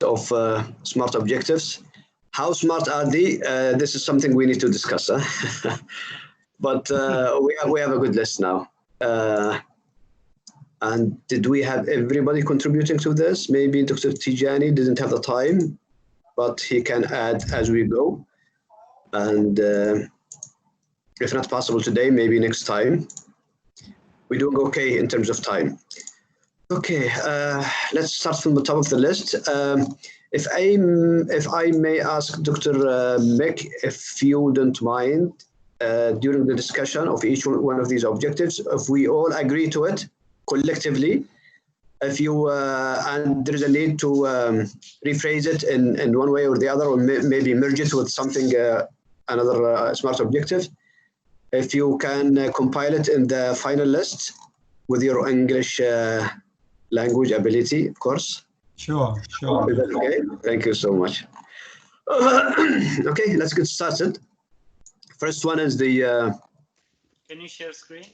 of SMART objectives. How smart are they? This is something we need to discuss. Huh? But we have a good list now. And did we have everybody contributing to this? Maybe Dr. Tijani didn't have the time, but he can add as we go. And if not possible today, maybe next time. We're doing okay in terms of time. Okay, let's start from the top of the list. If I may ask Dr. Mick, if you don't mind, during the discussion of each one of these objectives, if we all agree to it collectively, if you and there is a need to rephrase it in one way or the other, or maybe merge it with something another SMART objective. If you can compile it in the final list with your English language ability, of course. Sure. Okay, thank you so much. Okay, let's get started. First one is the. Can you share screen?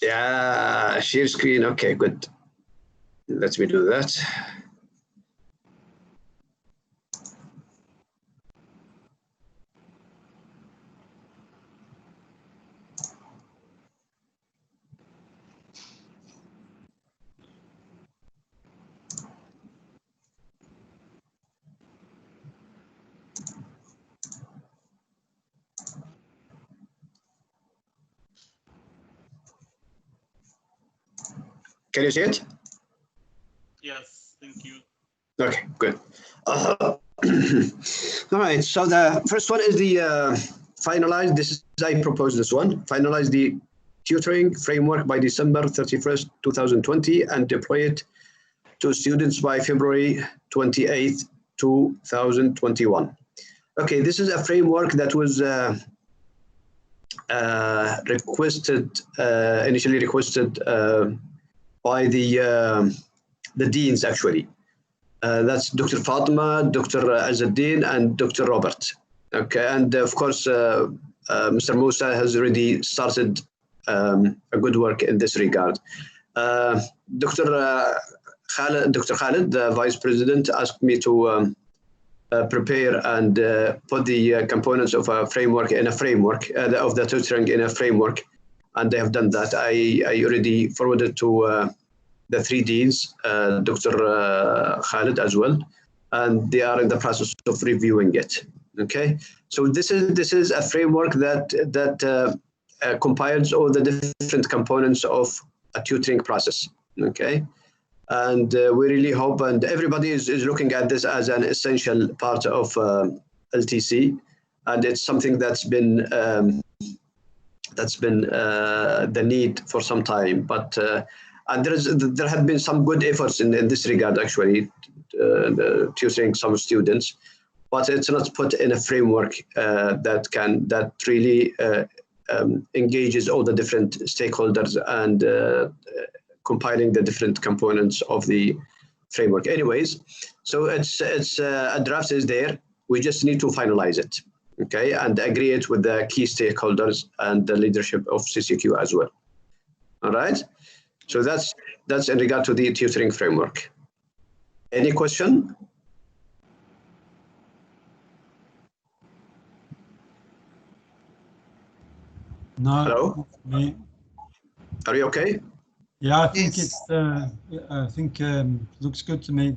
Yeah, share screen. Okay, good. Let me do that. Can you see it? Yes, thank you. Okay, good. All right, so the first one is the finalize. This is, I propose this one. Finalize the tutoring framework by December 31st, 2020 and deploy it to students by February 28th, 2021. Okay, this is a framework that was initially requested by the deans, actually. That's Dr. Fatima, Dr. Azzuddin, and Dr. Robert. Okay, and of course, Mr. Musa has already started a good work in this regard. Dr. Khalid, the Vice President, asked me to prepare and put the components of a framework in a framework, of the tutoring in a framework. And they have done that. I already forwarded to the three deans, Dr. Khalid as well, and they are in the process of reviewing it. Okay, so this is a framework that compiles all the different components of a tutoring process. Okay, and we really hope, and everybody is looking at this as an essential part of LTC, and it's something that's been the need for some time, but and there have been some good efforts in this regard, actually, tutoring some students, but it's not put in a framework that really engages all the different stakeholders and compiling the different components of the framework. Anyways, so it's a draft is there. We just need to finalize it. Okay, and agree it with the key stakeholders and the leadership of CCQ as well. All right, so that's in regard to the tutoring framework. Any question? No. Hello? Me. Are you okay? Yeah, I think Yes. looks good to me.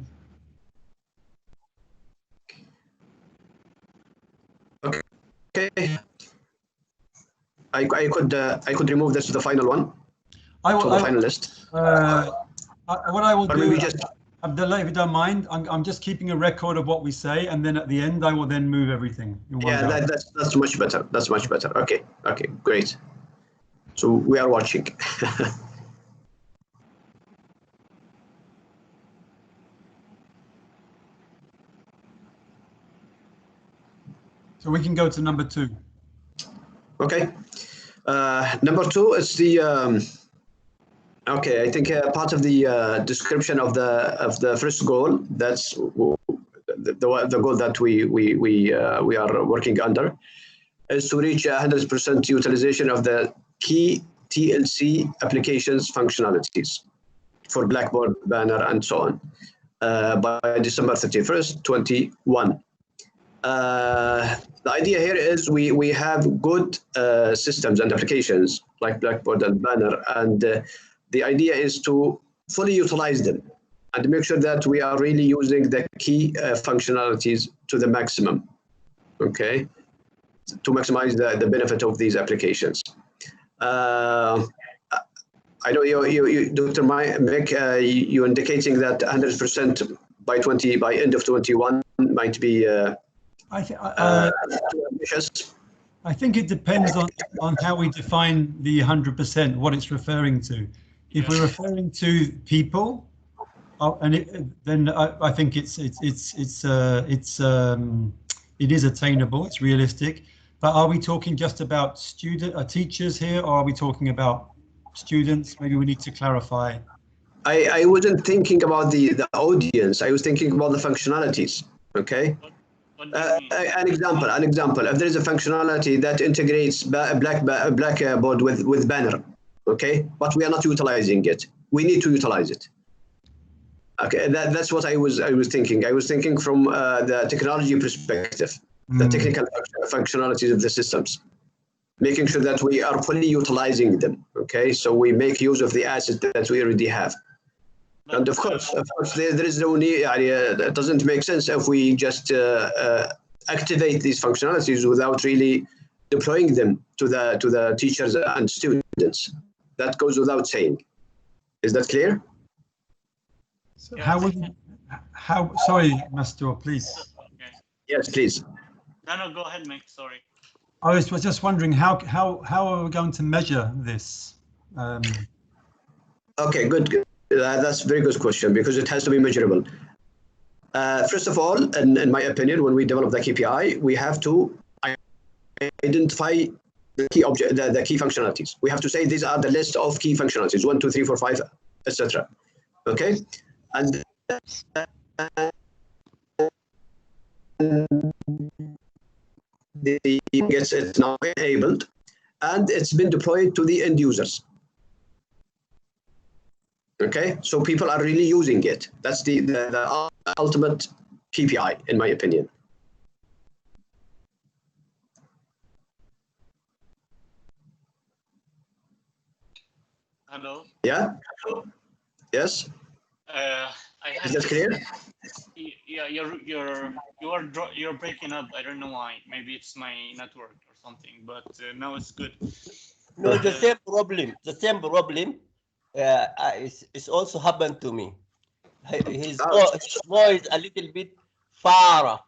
Okay. I could remove this to the final one. To the final list. What I will Or do, maybe just Abdullah, if you don't mind, I'm just keeping a record of what we say, and then at the end I will then move everything. yeah, that's much better. That's much better. Okay, great. So we are watching. So we can go to number 2. Okay. Number 2 is the okay. I think part of the description of the first goal. That's the goal that we are working under, is to reach 100% utilization of the key TLC applications functionalities for Blackboard, Banner, and so on. by December 31st, 21. The idea here is we have good systems and applications like Blackboard and Banner, and the idea is to fully utilize them and make sure that we are really using the key functionalities to the maximum, okay, to maximize the benefit of these applications. I know you Dr. Mick, you're indicating that 100% by end of 21 might be too ambitious. I think it depends on how we define the 100%, what it's referring to. If we're referring to people, then I think it is attainable, it's realistic. But are we talking just about teachers here, or are we talking about students? Maybe we need to clarify. I wasn't thinking about the audience. I was thinking about the functionalities. Okay. An example. If there is a functionality that integrates Blackboard with Banner, okay, but we are not utilizing it, we need to utilize it. Okay, that's what I was thinking. I was thinking from the technology perspective, the technical functionalities of the systems, making sure that we are fully utilizing them. Okay, so we make use of the assets that we already have. And of course, there is no need. It doesn't make sense if we just activate these functionalities without really deploying them to the teachers and students. That goes without saying. Is that clear? So sorry, Mastur, please. Okay. Yes, please. No, go ahead, Mick. Sorry. I was just wondering how are we going to measure this? Okay, good. That's a very good question because it has to be measurable. First of all, in my opinion, when we develop the KPI, we have to identify the key functionalities. We have to say these are the list of key functionalities: 1, 2, 3, 4, 5, etc. Okay, and it's now enabled, and it's been deployed to the end users. Okay, so people are really using it. That's the ultimate KPI, in my opinion. Hello. Yeah. Yes. Is that clear? Yeah, you're breaking up. I don't know why. Maybe it's my network or something. But now it's good. No, the same problem. The same problem. It's also happened to me. His voice a little bit far.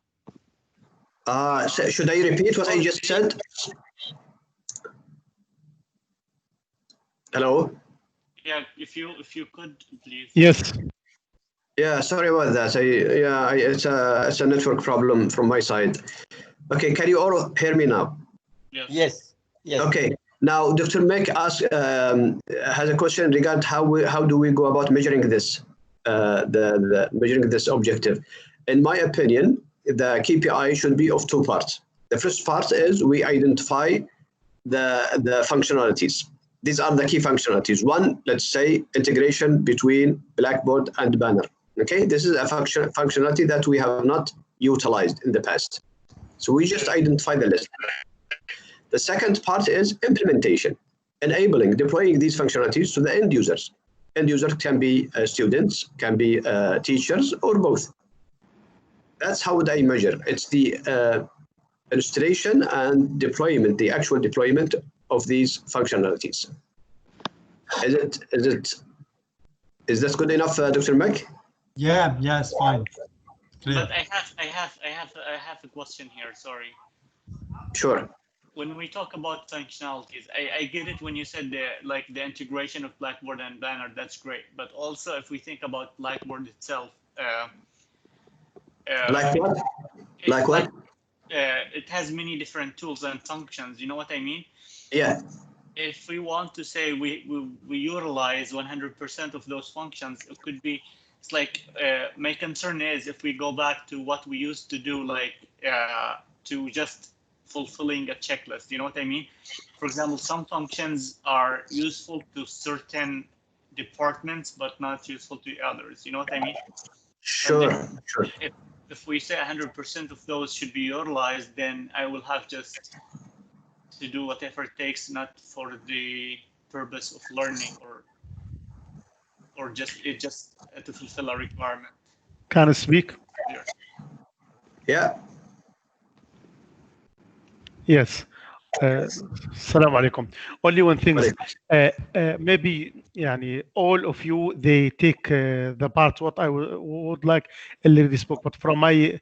Should I repeat what I just said? Hello? Yeah, if you could, please. Yes. Yeah, sorry about that. It's a network problem from my side. Okay, can you all hear me now? Yes. Okay. Now, Dr. Mick has a question regarding how do we go about measuring this, measuring this objective. In my opinion, the KPI should be of two parts. The first part is we identify the functionalities. These are the key functionalities. One, let's say, integration between Blackboard and Banner. Okay, this is a functionality that we have not utilized in the past. So we just identify the list. The second part is implementation, enabling, deploying these functionalities to the end users. End users can be students, can be teachers, or both. That's how would I measure. It's the illustration and deployment, the actual deployment of these functionalities. Is that good enough, Dr. Mick? Yeah, it's fine. Clear. But I have a question here. Sorry. Sure. When we talk about functionalities, I get it when you said the integration of Blackboard and Banner. That's great. But also, if we think about Blackboard itself, Blackboard? Like what? It has many different tools and functions. You know what I mean? Yeah. If we want to say we utilize 100% of those functions, it could be. It's like my concern is if we go back to what we used to do, like to just fulfilling a checklist. You know what I mean? For example, some functions are useful to certain departments but not useful to others. You know what I mean? Sure, sure. If we say 100% of those should be utilized, then I will have just to do whatever it takes, not for the purpose of learning or just to fulfill a requirement. Can I speak? Yeah. Yes. Assalamu alaikum. Only one thing. Maybe يعني, all of you they take the part what I would like already spoke, but from my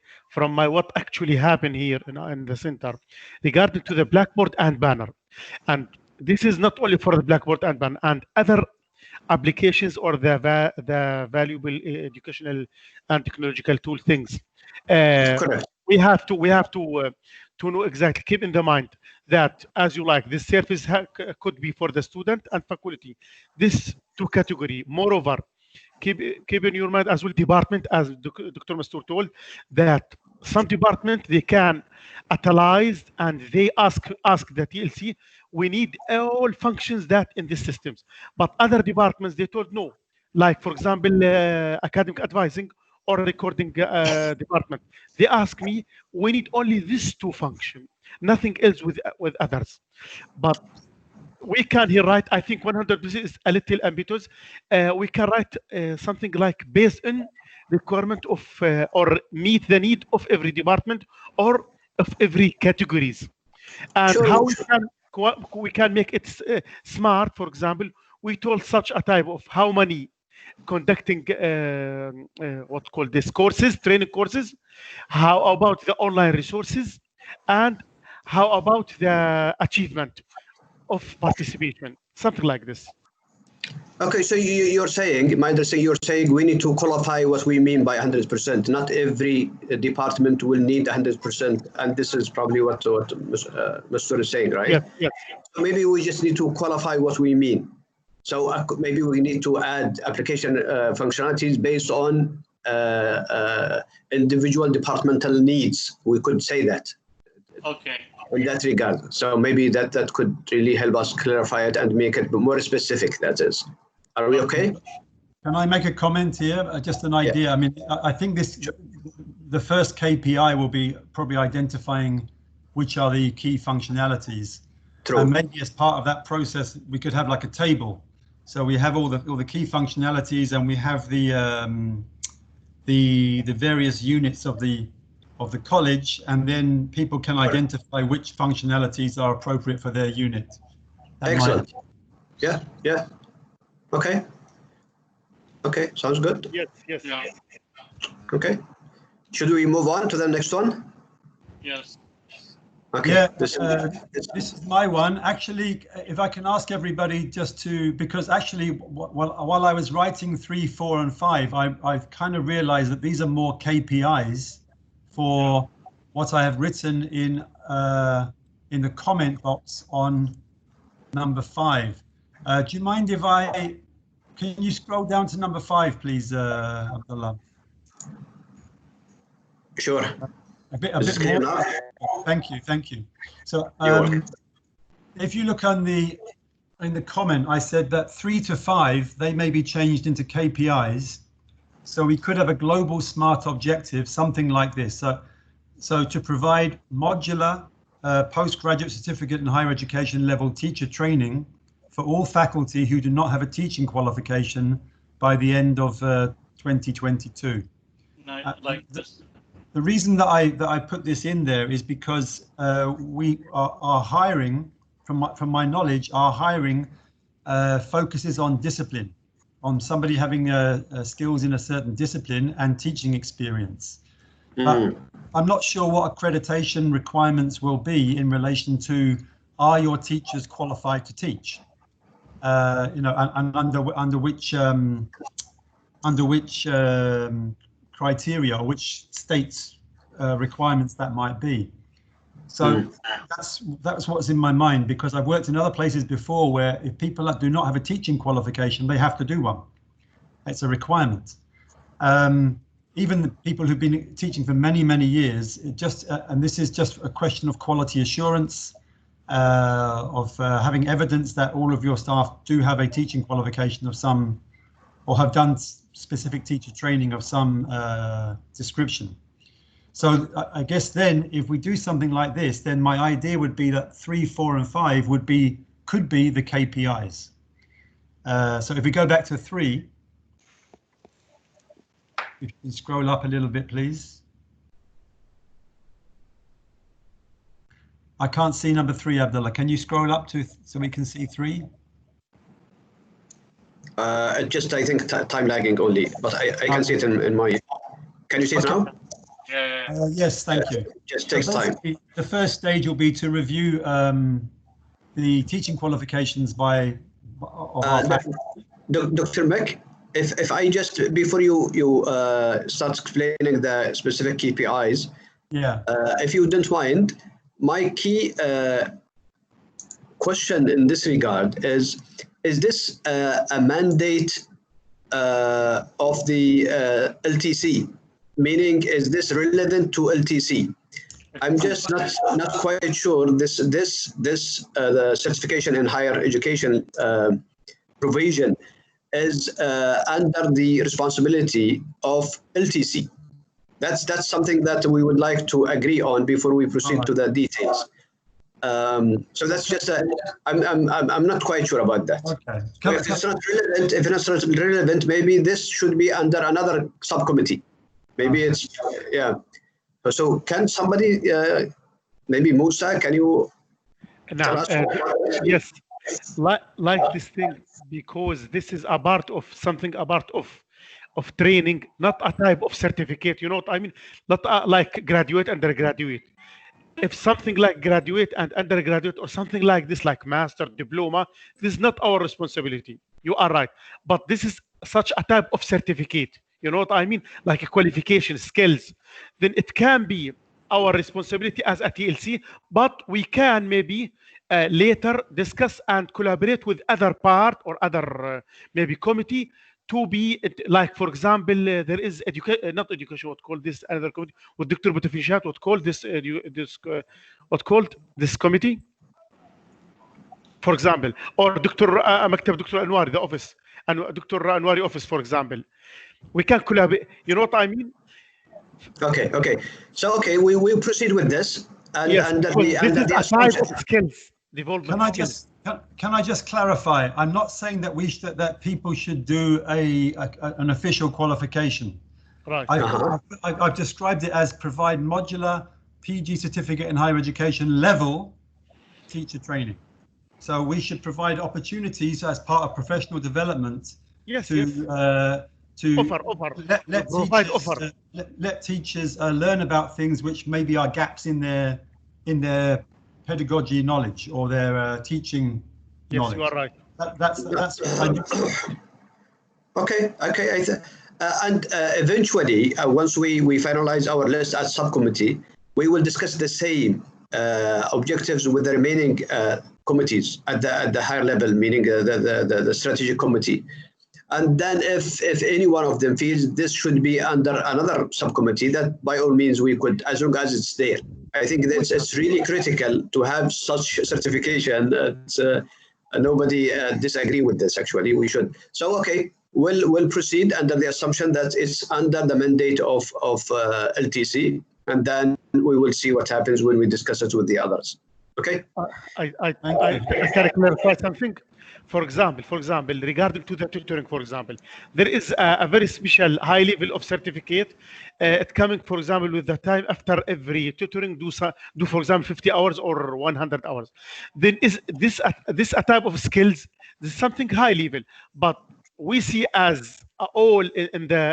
what actually happened here in the center regarding to the Blackboard and Banner, and this is not only for the Blackboard and Banner and other applications or the valuable educational and technological tool things. Correct. We have to know exactly, keep in the mind that as you like, this service could be for the student and faculty. This two category. Moreover, keep in your mind as well department, as Dr. Mastour told, that some department they can utilize and they ask the TLC, we need all functions that in these systems. But other departments they told no. Like for example, academic advising or recording department, they ask me, we need only these two functions, nothing else with others. But we can here write, I think 100% is a little ambitious. We can write something like based on requirement of or meet the need of every department or of every categories, and Sure. how we can make it smart. For example, we told such a type of how many conducting what called this courses, training courses, how about the online resources, and how about the achievement of participation, something like this. Okay, so you're saying, you're saying we need to qualify what we mean by 100%. Not every department will need 100%, and this is probably what Mastour is saying, right? Yes, yes. So maybe we just need to qualify what we mean. So maybe we need to add application functionalities based on individual departmental needs. We could say that. Okay. In that regard. So maybe that could really help us clarify it and make it more specific, that is. Are we okay? Can I make a comment here? Just an idea. Yeah. I mean, I think the first KPI will be probably identifying which are the key functionalities. True. And maybe as part of that process, we could have like a table. So we have all the key functionalities, and we have the various units of the college, and then people can identify which functionalities are appropriate for their unit. Excellent. Yeah. Okay, sounds good. Yes. Yeah. Okay. Should we move on to the next one? Yes. Okay. Yeah, this is my one. Actually, if I can ask everybody just to, because actually while I was writing 3, 4, and 5, I've kind of realized that these are more KPIs for what I have written in the comment box on number 5. Do you mind if can you scroll down to number 5, please, Abdullah? Sure. A bit more. Thank you. So if you look in the comment, I said that 3 to 5, they may be changed into KPIs. So we could have a global SMART objective, something like this. So to provide modular postgraduate certificate and higher education level teacher training for all faculty who do not have a teaching qualification by the end of 2022. Like this. The reason that I put this in there is because we are hiring, from my knowledge, our hiring focuses on discipline, on somebody having skills in a certain discipline and teaching experience. I'm not sure what accreditation requirements will be in relation to, are your teachers qualified to teach? And under which criteria or which states requirements that might be. So that's what's in my mind, because I've worked in other places before where if people do not have a teaching qualification, they have to do one. It's a requirement. Even the people who've been teaching for many years, and this is just a question of quality assurance having evidence that all of your staff do have a teaching qualification of some, or have done specific teacher training of some description. So I guess then if we do something like this, then my idea would be that 3, 4, and 5 could be the KPIs. So if we go back to 3, if you can scroll up a little bit, please. I can't see number 3, Abdullah. Can you scroll up to so we can see 3? Just, I think, time lagging only, but I can see it in my. Can you see it now? Yes, thank you. Just takes time. The first stage will be to review the teaching qualifications by. Dr. Mek, if I just, before you start explaining the specific KPIs, yeah, if you don't mind, my key question in this regard is this a mandate of the LTC? Meaning, is this relevant to LTC? I'm just not quite sure. The certification in higher education provision is under the responsibility of LTC. That's something that we would like to agree on before we proceed to the details. So that's just I'm not quite sure about that. Okay. If it's not relevant, maybe this should be under another subcommittee. Maybe it's, yeah. So can somebody, maybe Musa, can you tell us? Yes, like this thing, because this is a part of something, a part of training, not a type of certificate, you know what I mean? Not like graduate, undergraduate. If something like graduate and undergraduate or something like this, like master, diploma, this is not our responsibility. You are right. But this is such a type of certificate. You know what I mean? Like a qualification, skills. Then it can be our responsibility as a TLC, but we can maybe later discuss and collaborate with other part or other maybe committee to be like, for example, there is not education, what called this another committee with Dr. Bouteflika, what called this this committee, for example, or Dr. Maktab Dr. Anwari, the office, and Dr. Anwari office, for example. We can collaborate. You know what I mean? Okay. So we proceed with this. And, yes, and this is a type of skills development. Can I just clarify? I'm not saying that that people should do an official qualification. Right. I've described it as provide modular PG certificate in higher education level teacher training. So we should provide opportunities as part of professional development to let teachers learn about things which maybe are gaps in their pedagogy knowledge or their teaching knowledge. Yes, you are right. That's what I do. Okay. And eventually, once we finalize our list as subcommittee, we will discuss the same objectives with the remaining committees at the higher level, meaning the strategic committee. And then if any one of them feels this should be under another subcommittee, that by all means we could, as long as it's there. I think it's really critical to have such certification. Nobody disagree with this, actually. We should. So, okay, we'll proceed under the assumption that it's under the mandate of LTC, and then we will see what happens when we discuss it with the others. Okay? I can clarify something. For example, regarding to the tutoring, for example, there is a very special high level of certificate. It coming, for example, with the time after every tutoring do for example 50 hours or 100 hours. Then is this a type of skills? This is something high level, but we see as all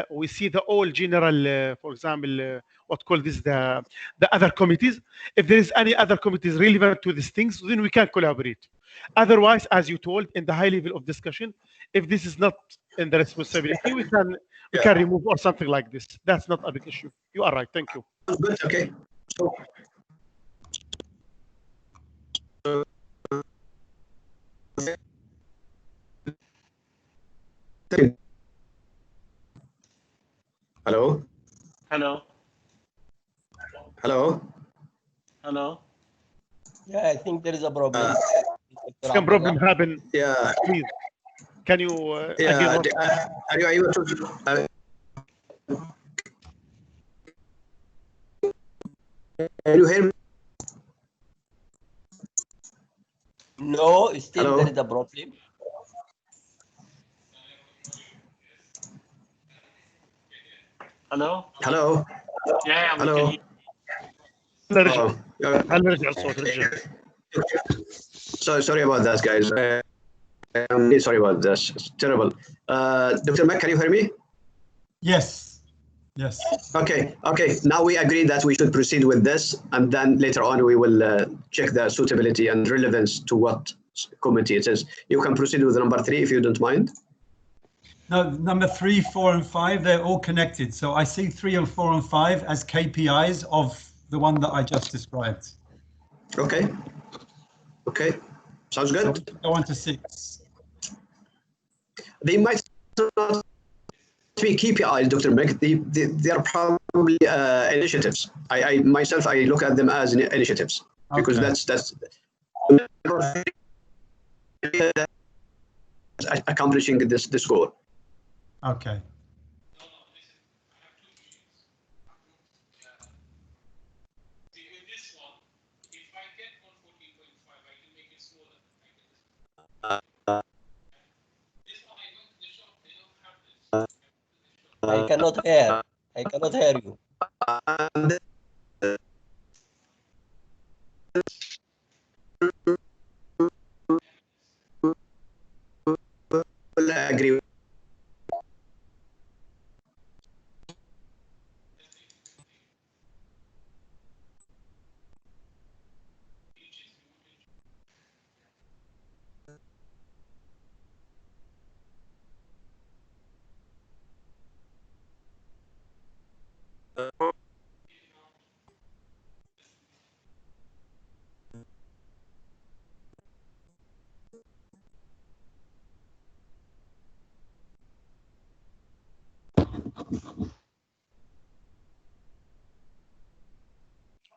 we see the all general, for example, what call this the other committees. If there is any other committees relevant to these things, then we can collaborate. Otherwise, as you told, in the high level of discussion, if this is not in the responsibility, we can remove or something like this. That's not a big issue. You are right. Thank you. Good. Okay. Hello. Yeah, I think there is a problem. Can problem happen? Yeah. Please, can you Yeah. again? Are you able to? Can you hear me? No, still Hello? there is a problem. Hello? Hello? Yeah, we can Hello? hear. نرجع Oh, هل نرجع الصوت رجع sorry about that, guys. I'm really sorry about this. It's terrible. Dr. Mac, can you hear me? Yes. Yes. Okay. Now we agree that we should proceed with this, and then later on we will check the suitability and relevance to what committee it is. You can proceed with number 3 if you don't mind. No, number 3, 4, and 5, they're all connected. So I see 3 and 4 and 5 as KPIs of the one that I just described. Okay. Sounds good. So we can go on to 6. They might not be KPIs, Dr. Mick. They are probably initiatives. I myself, I look at them as initiatives because Okay. that's accomplishing this goal. Okay. I cannot hear. I cannot hear you. And will agree.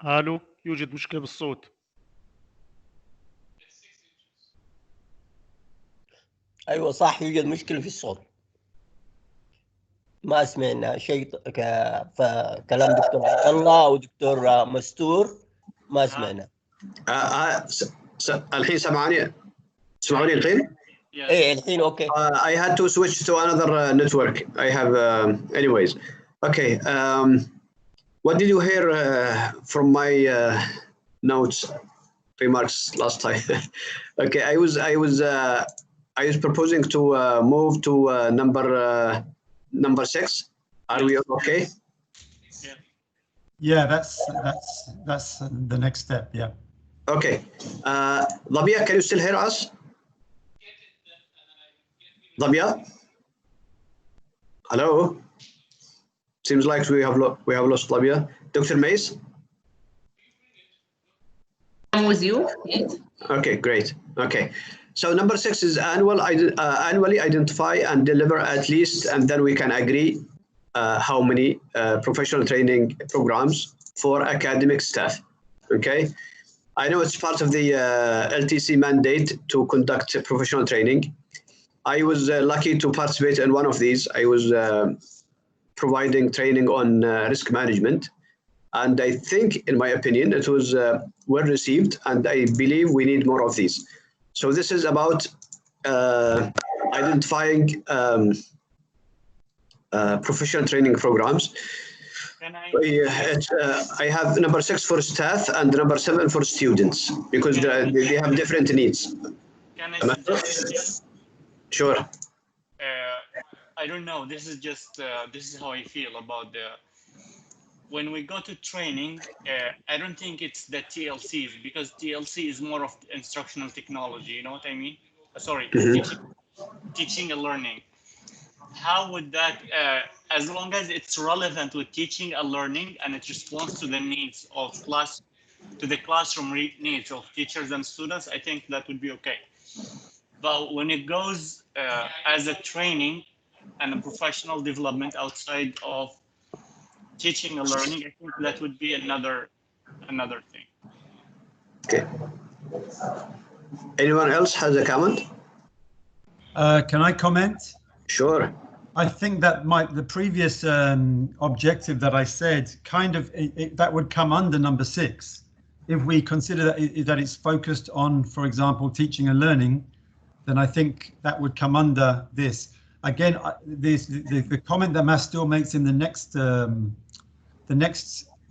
الو يوجد مشكله بالصوت ايوه صح، يوجد مشكله في الصوت. ما سمعنا شيء فكلام دكتور عبد الله ودكتور مستور ما سمعنا. الحين سمعوني الحين؟ ايه الحين اوكي. I had to switch to another network. I have anyways. Okay. What did you hear from my notes remarks last time? Okay, I was proposing to move to number 6. Are we okay? Yeah, that's the next step. Yeah. Okay. Labia, can you still hear us? Labia? Hello? Seems like we have lost Labia. Dr. Mace? I'm with you. Yes. Okay, great. Okay. So number 6 is annually identify and deliver at least, and then we can agree how many professional training programs for academic staff. Okay. I know it's part of the LTC mandate to conduct professional training. I was lucky to participate in one of these. I was providing training on risk management. And I think, in my opinion, it was well received, and I believe we need more of these. So this is about identifying professional training programs. I have number 6 for staff and number 7 for students because they have different needs. Can I suggest? Sure. I don't know. This is just this is how I feel about the. When we go to training, I don't think it's the TLCs because TLC is more of instructional technology. You know what I mean? Sorry, teaching and learning. How would that, as long as it's relevant with teaching and learning and it responds to the needs of the classroom needs of teachers and students, I think that would be okay. But when it goes as a training and a professional development outside of teaching and learning, I think that would be another thing. Okay. Anyone else has a comment? Can I comment? Sure. I think that the previous objective that I said kind of that would come under number 6. If we consider that it's focused on, for example, teaching and learning, then I think that would come under this. Again, the comment that Mastur makes in the next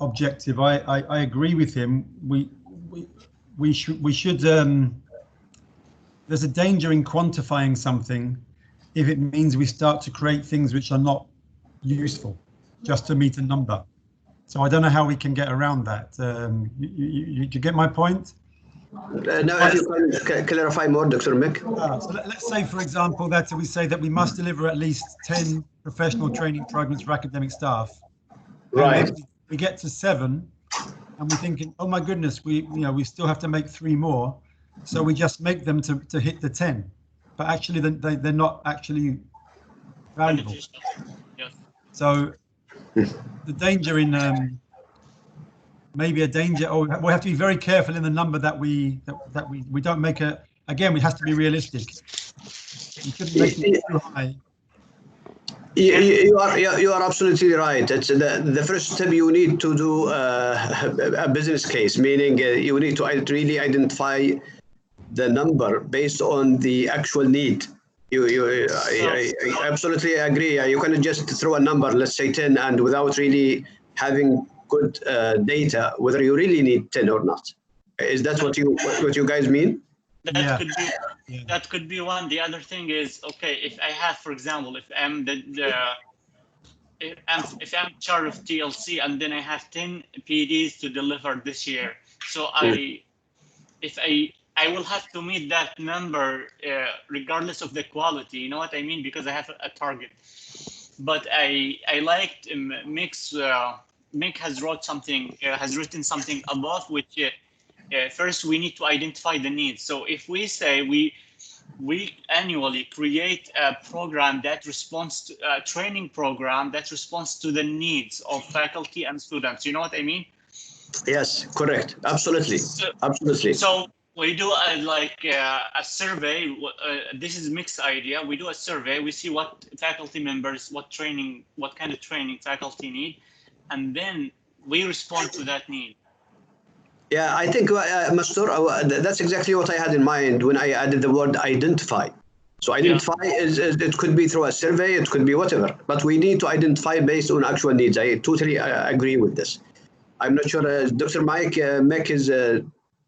objective, I agree with him. We should there's a danger in quantifying something if it means we start to create things which are not useful just to meet a number. So I don't know how we can get around that. You get my point? Now, if you can clarify more, Dr. Mick. So let's say, for example, that we say that we must deliver at least 10 professional training programs for academic staff. Right. We get to 7, and we're thinking, oh my goodness, we still have to make 3 more. So we just make them to hit the 10, but actually they're not actually valuable. Yes. So the danger in maybe a danger, or we have to be very careful in the number that we don't make a. Again, it has to be realistic. You shouldn't make it too high. You are absolutely right. It's the first step. You need to do a business case, meaning you need to really identify the number based on the actual need. I absolutely agree. You cannot just throw a number, let's say 10, and without really having good data whether you really need 10 or not. Is that what you guys mean? That could be one. The other thing is, okay, if I have, for example, if I'm if I'm in charge of TLC and then I have 10 PDs to deliver this year, so I will have to meet that number regardless of the quality. You know what I mean? Because I have a target. But I liked Mick has written something above, which first we need to identify the needs. So if we say we annually create a program that responds to a training program that responds to the needs of faculty and students. You know what I mean? Yes, correct. Absolutely. Absolutely. So we do a survey. This is Mick's idea. We do a survey. We see what faculty members, what kind of training faculty need, and then we respond to that need. Yeah, I think, Mastur, that's exactly what I had in mind when I added the word identify. So identify is it could be through a survey, it could be whatever, but we need to identify based on actual needs. I totally agree with this. I'm not sure, Dr. Mick is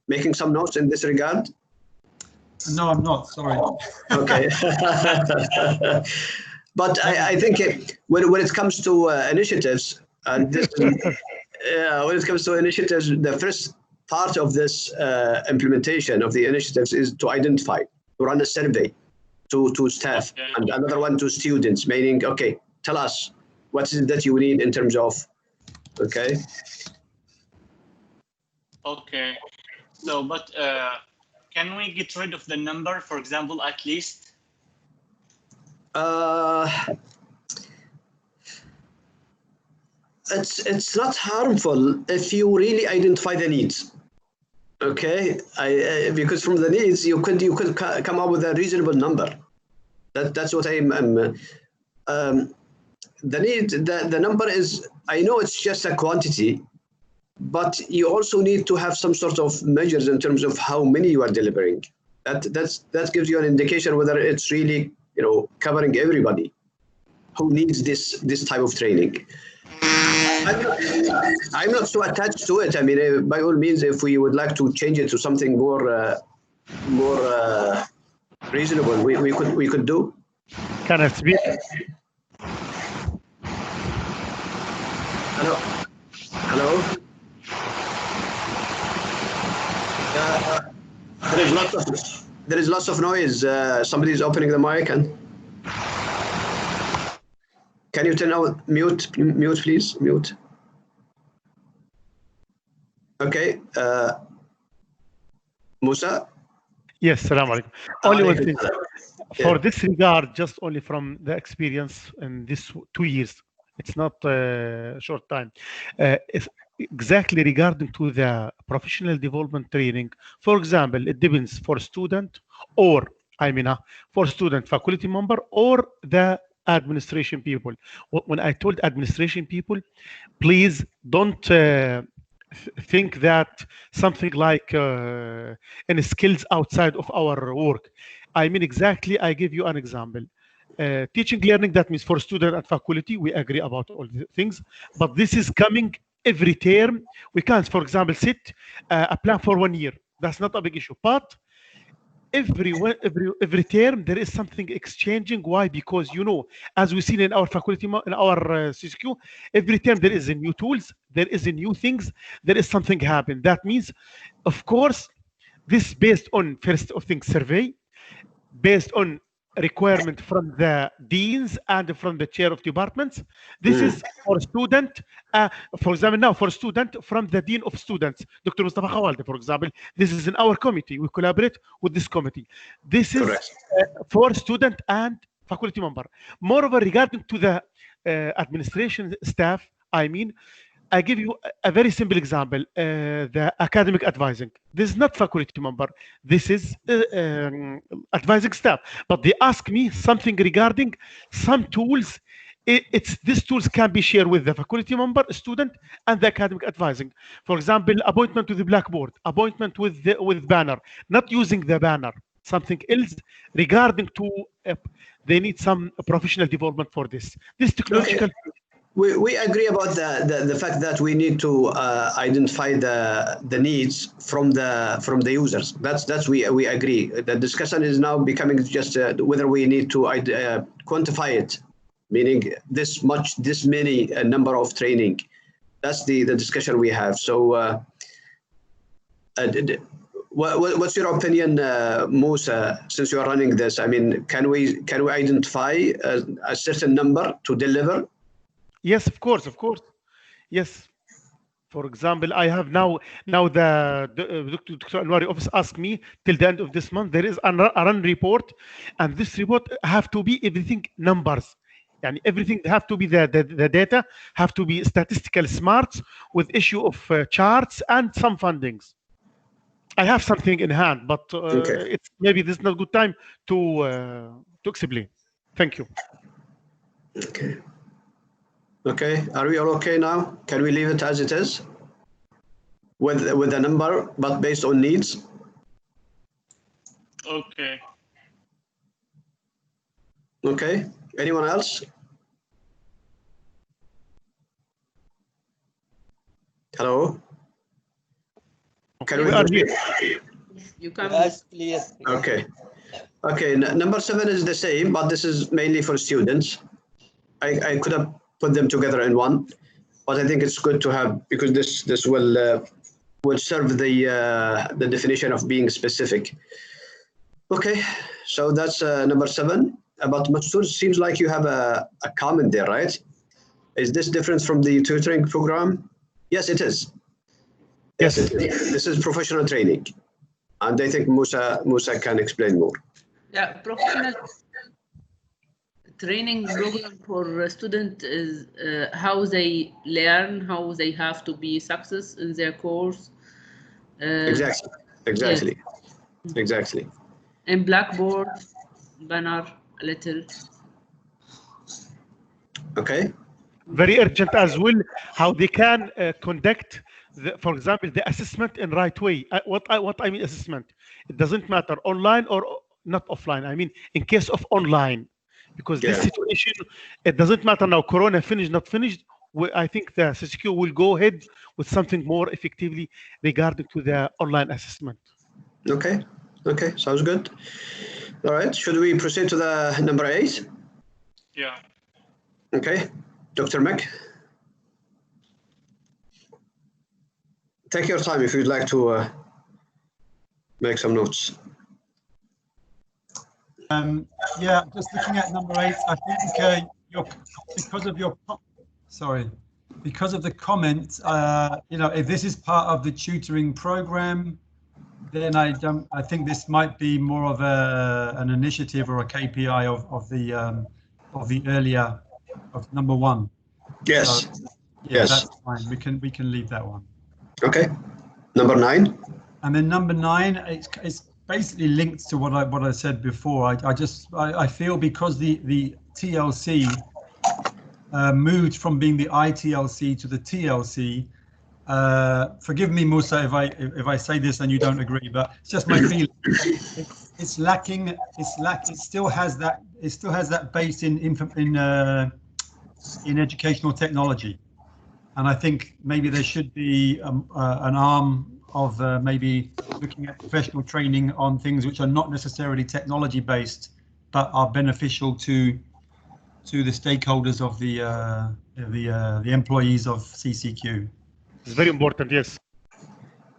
making some notes in this regard? No, I'm not, sorry. Okay. But I think when it comes to initiatives, and this, when it comes to initiatives, the first part of this implementation of the initiatives is to identify, to run a survey to staff, and another one to students, meaning, okay, tell us what is it that you need in terms of, okay? Okay, so, but can we get rid of the number, for example, at least? It's not harmful if you really identify the needs. Okay, because from the needs you could come up with a reasonable number. That's what I'm. The need, the number is. I know it's just a quantity, but you also need to have some sort of measures in terms of how many you are delivering. That gives you an indication whether it's really covering everybody who needs this type of training. I'm not so attached to it. I mean, by all means, if we would like to change it to something more reasonable, we could do. Can I speak? Hello. There is lots of noise. Somebody is opening the mic and. Can you turn out mute, please? Mute. Okay. Musa? Yes, salam alaikum. Only one thing. For this regard, just only from the experience in this 2 years, it's not a short time. exactly regarding to the professional development training. For example, it depends for student or for student, faculty member, or the administration people. When I told administration people, please don't think that something like any skills outside of our work. I mean, exactly, I give you an example. Teaching learning, that means for student and faculty, we agree about all the things, but this is coming every term. We can't, for example, sit a plan for 1 year. That's not a big issue, but every term there is something exchanging. Why? Because as we've seen in our faculty, in our CCQ, every term there is a new tools, there is a new things, there is something happen. That means, of course, this based on first of things survey, based on requirement from the deans and from the chair of departments. This is for student, for example, now for student from the dean of students, Dr. Mustafa Khawalde, for example. This is in our committee. We collaborate with this committee. This is for student and faculty member. Moreover, regarding to the administration staff, I give you a very simple example, the academic advising. This is not faculty member, this is advising staff. But they ask me something regarding some tools. These tools can be shared with the faculty member, student, and the academic advising. For example, appointment with the Blackboard, appointment with banner, not using the banner, something else regarding to, they need some professional development for this. This technological... We agree about the fact that we need to identify the needs from the users. That's we agree. The discussion is now becoming just whether we need to quantify it, meaning this many number of training. That's the discussion we have. So what's your opinion, Musa, since you are running this? I mean, can we identify a certain number to deliver? Yes, of course. Yes. For example, I have now the Dr. Anwari office asked me till the end of this month, there is a run report, and this report have to be everything numbers. And everything have to be the data have to be statistical smarts with issue of charts and some fundings. I have something in hand, but it's maybe this is not good time to explain. Thank you. Okay, are we all okay now? Can we leave it as it is with a number, but based on needs? Okay. Okay, anyone else? Hello? Can we Yes, you can. Yes, please. Okay. Number 7 is the same, but this is mainly for students. I could have put them together in one, but I think it's good to have, because this will serve the definition of being specific. Okay, so that's number 7. About Mansur, seems like you have a comment there, right? Is this different from the tutoring program? Yes, it is. Yes, it is. This is professional training, and I think Musa can explain more. Yeah, professional training program for a student is how they learn, how they have to be success in their course. Exactly. Yes. Exactly. And Blackboard, banner, a little. Okay. Very urgent as well, how they can conduct, for example, the assessment in right way. What I mean assessment, it doesn't matter online or not offline. I mean, in case of online, because this situation, it doesn't matter now, Corona finished, not finished. I think the CCQ will go ahead with something more effectively regarding to the online assessment. Okay, sounds good. All right, should we proceed to the number 8? Yeah. Okay, Dr. Mek. Take your time if you'd like to make some notes. Yeah, just looking at number 8, I think because of the comment, if this is part of the tutoring program, then I think this might be more of an initiative or a KPI of the earlier of number 1. Yes. Yeah, Yes. that's fine. We can leave that one. Okay. Number 9. And then number 9, it's basically linked to what I said before. I feel because the TLC moved from being the ITLC to the TLC. Forgive me, Musa, if I say this and you don't agree, but it's just my feeling. It's lacking. It still has that base in educational technology, and I think maybe there should be an arm of maybe looking at professional training on things which are not necessarily technology based, but are beneficial to the stakeholders of the employees of CCQ. It's very important, yes.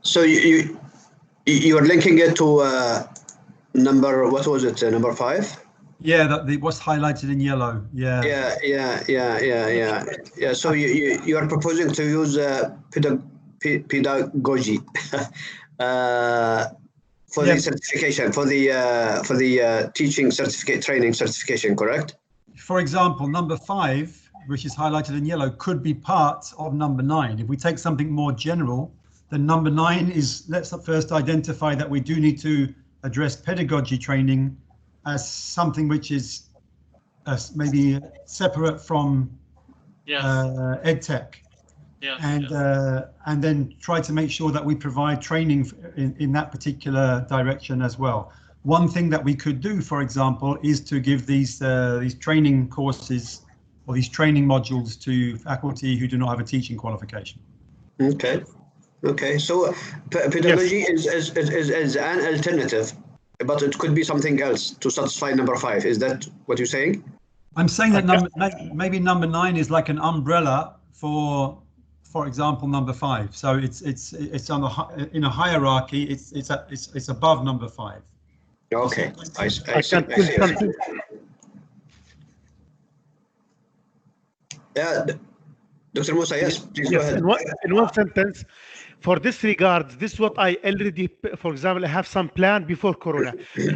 So you are linking it to number, what was it? Number 5? Yeah, what's highlighted in yellow. Yeah. Yeah. So you are proposing to use pedagogy for the certification, for the teaching certificate, training certification, correct? For example, number 5, which is highlighted in yellow, could be part of number 9. If we take something more general, then number 9 is, let's first identify that we do need to address pedagogy training as something which is maybe separate from EdTech. And then try to make sure that we provide training in that particular direction as well. One thing that we could do, for example, is to give these training courses or these training modules to faculty who do not have a teaching qualification. Okay. So pedagogy is an alternative, but it could be something else to satisfy number 5. Is that what you're saying? I'm saying that maybe number 9 is like an umbrella for example, number 5. So it's on in a hierarchy. It's above number 5. Okay, I see. Yeah, Dr. Musa, yes, please go ahead. In one sentence, for this regard, this is what I already, for example, I have some plan before Corona.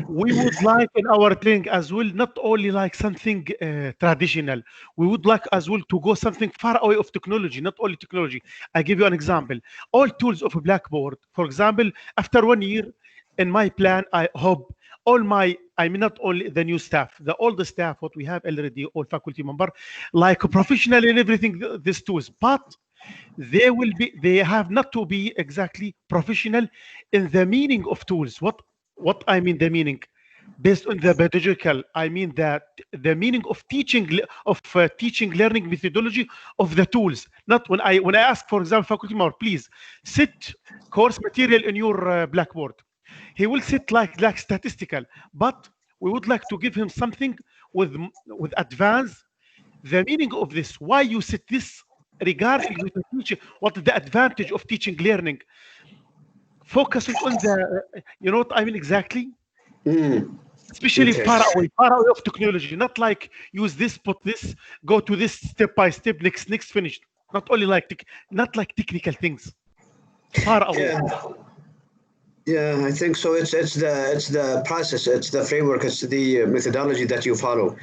We would like in our training as well, not only like something traditional, we would like as well to go something far away of technology, not only technology. I give you an example. All tools of a Blackboard, for example, after 1 year, in my plan, I hope not only the new staff, all the staff, what we have already, all faculty member, like a professional in everything, these tools, but they have not to be exactly professional in the meaning of tools. What I mean the meaning, based on the pedagogical, I mean that the meaning of teaching learning methodology of the tools. Not when I ask, for example, faculty member, please sit course material in your Blackboard. He will sit like statistical, but we would like to give him something with advance the meaning of this. Why you sit this regarding the teaching? What is the advantage of teaching learning? Focusing on the, you know what I mean exactly? Especially far away of technology. Not like use this, put this, go to this step by step, next finished. Not only not like technical things. Far away. Yeah, I think so. It's the process, it's the framework, it's the methodology that you follow.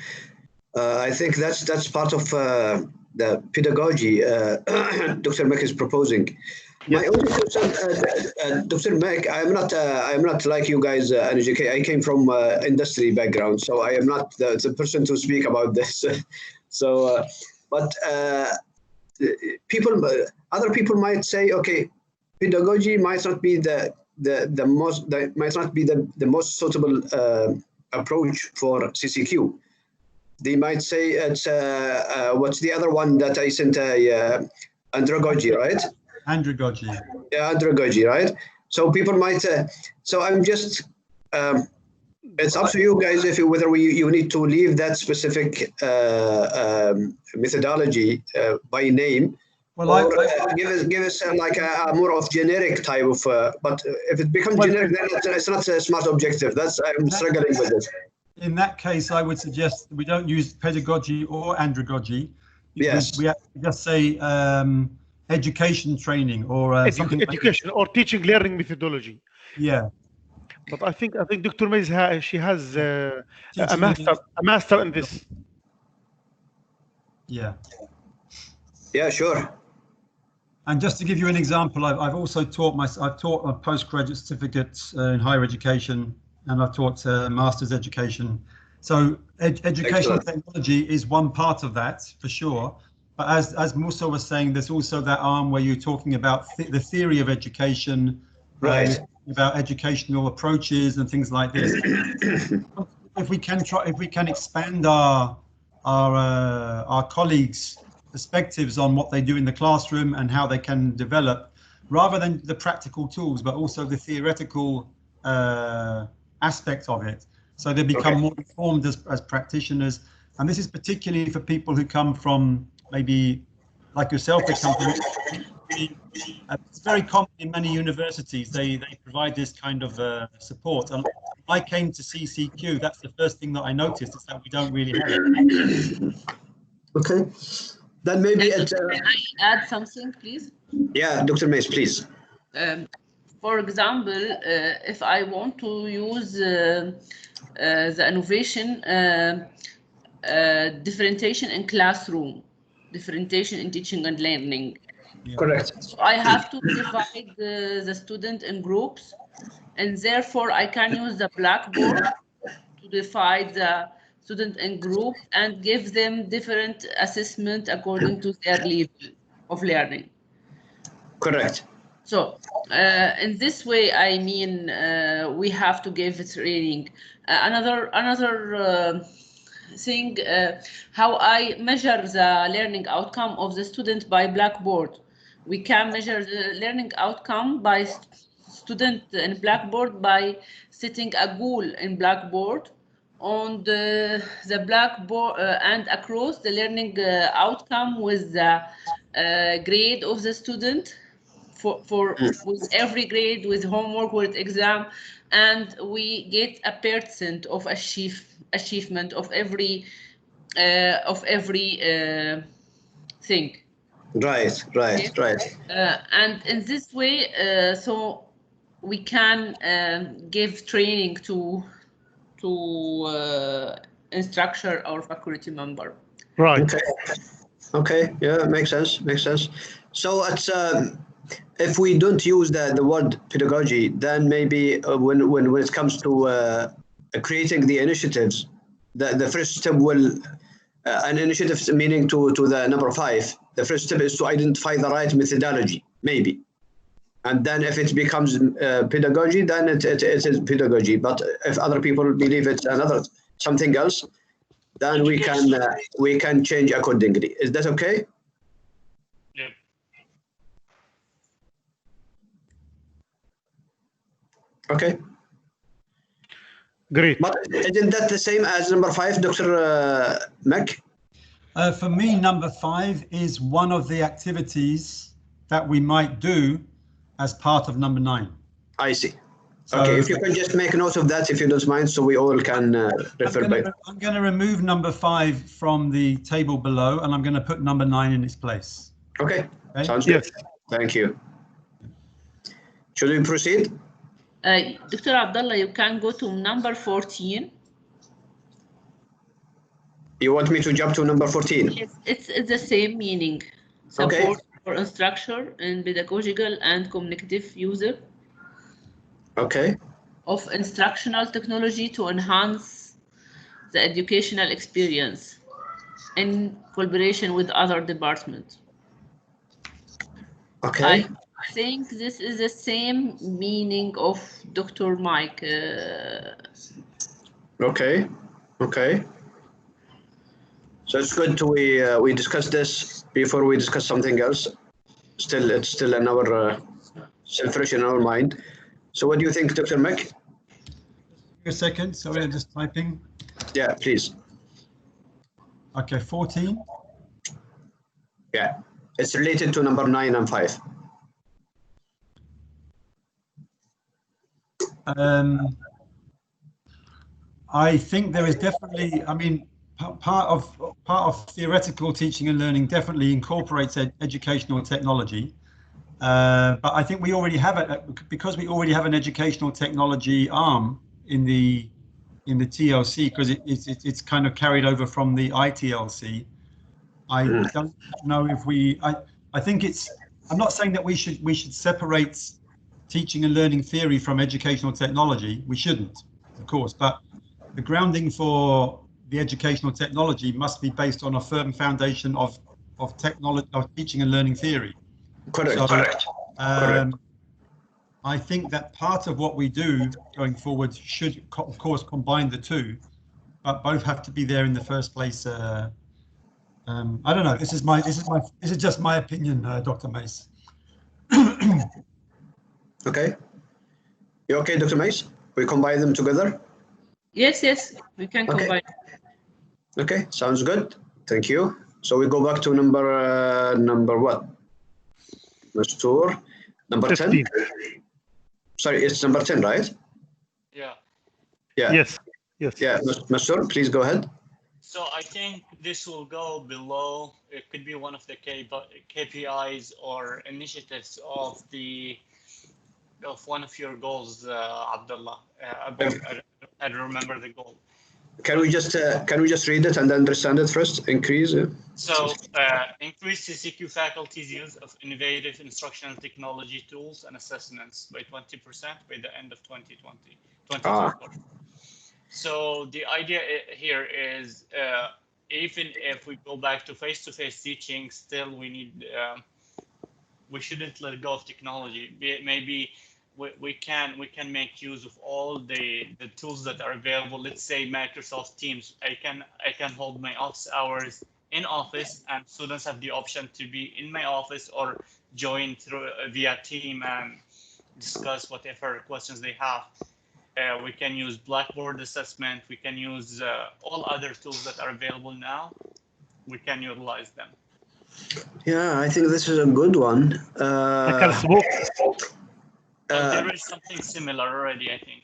I think that's part of the pedagogy Dr. Mek is proposing. Yes. My only concern, Dr. Mek, I'm not like you guys an educator. I came from industry background, so I am not the person to speak about this. But other people might say, okay, pedagogy might not be the most suitable approach for CCQ. They might say it's what's the other one that I sent? Andragogy, right? Andragogy. Yeah, andragogy, right? So people might. So I'm just. It's up to you guys whether you need to leave that specific methodology by name. Well, or give us like a more of generic type of. But if it becomes generic, then it's not a smart objective. I'm struggling with it. In that case, I would suggest we don't use pedagogy or andragogy. Yes. We just say education training or something. Education or teaching learning methodology. Yeah. But I think Dr. Mays she has a master in this. Yeah. Yeah, sure. And just to give you an example, I've also taught I've taught a postgraduate certificate in higher education, and I've taught master's education. So educational technology is one part of that for sure. But as Musa was saying, there's also that arm where you're talking about the theory of education, Right. About educational approaches and things like this. If we can expand our colleagues' perspectives on what they do in the classroom and how they can develop, rather than the practical tools, but also the theoretical aspect of it. So they become more informed as practitioners. And this is particularly for people who come from maybe like yourself, for example. It's very common in many universities. They provide this kind of support. And I came to CCQ. That's the first thing that I noticed, is that we don't really have it. Okay. Then maybe Can I add something, please? Yeah, Dr. Mace, please. For example, if I want to use the innovation differentiation in classroom, differentiation in teaching and learning. Yeah. Correct. So I have to divide the student in groups, and therefore I can use the Blackboard to divide the student in group and give them different assessment according to their level of learning. Correct. So in this way, I mean, we have to give training. Another thing, how I measure the learning outcome of the student by Blackboard. We can measure the learning outcome by student in Blackboard by setting a goal in Blackboard on the Blackboard and across the learning outcome with the grade of the student with every grade, with homework, with exam, and we get a % of achievement of every thing. Right. Okay. And in this way, so we can give training to instructor or faculty member. Right. Okay. Yeah, makes sense. So it's if we don't use the word pedagogy, then maybe when it comes to creating the initiatives, the first step will an initiative meaning to the number 5. The first step is to identify the right methodology, maybe, and then if it becomes pedagogy, then it is pedagogy. But if other people believe it's something else, then we can change accordingly. Is that okay? Yeah. Okay. Great. But isn't that the same as number 5, Dr. Mac? For me, number 5 is one of the activities that we might do as part of number 9. I see. So, okay, if you can just make a note of that, if you don't mind, so we all can refer back. I'm going to remove number 5 from the table below, and I'm going to put number 9 in its place. Okay, sounds good. Thank you. Should we proceed? Dr. Abdullah, you can go to number 14. You want me to jump to number 14? Yes, it's the same meaning. Support for instructor and pedagogical and communicative user. Okay. Of instructional technology to enhance the educational experience in collaboration with other departments. Okay. I think this is the same meaning of Dr. Mike. Okay. So it's good to we discuss this before we discuss something else. It's still in our still fresh in our mind. So what do you think, Dr. Mac? A second, sorry, I'm just typing. Yeah, please. Okay, 14. Yeah, it's related to number 9 and 5. I think there is definitely, I mean, part of theoretical teaching and learning definitely incorporates educational technology. But I think we already have it, because we already have an educational technology arm in the TLC, because it's kind of carried over from the ITLC. I don't know if I think it's I'm not saying that we should separate teaching and learning theory from educational technology. We shouldn't, of course, but the grounding for the educational technology must be based on a firm foundation of technology, of teaching and learning theory. Correct. So, Correct. I think that part of what we do going forward should, of course, combine the two, but both have to be there in the first place. I don't know. This is just my opinion, Dr. Mace. Okay. You okay, Dr. Mace? We combine them together? Yes, we can combine. Okay, sounds good. Thank you. So we go back to number what? Mastur, number 15. 10. Sorry, it's number 10, right? Yeah. Yes. Yeah, Mastur, please go ahead. So I think this will go below. It could be one of the KPIs or initiatives of one of your goals, Abdullah. I don't remember the goal. Can we just read it and understand it first? Increase. So increase CCQ faculty's use of innovative instructional technology tools and assessments by 20% by the end of 2020. So the idea here is even if we go back to face-to-face teaching, still we shouldn't let go of technology. Maybe we can make use of all the tools that are available. Let's say Microsoft Teams. I can hold my office hours in office, and students have the option to be in my office or join through via Team and discuss whatever questions they have. We can use Blackboard assessment. We can use all other tools that are available now. We can utilize them. Yeah, I think this is a good one. There is something similar already, I think.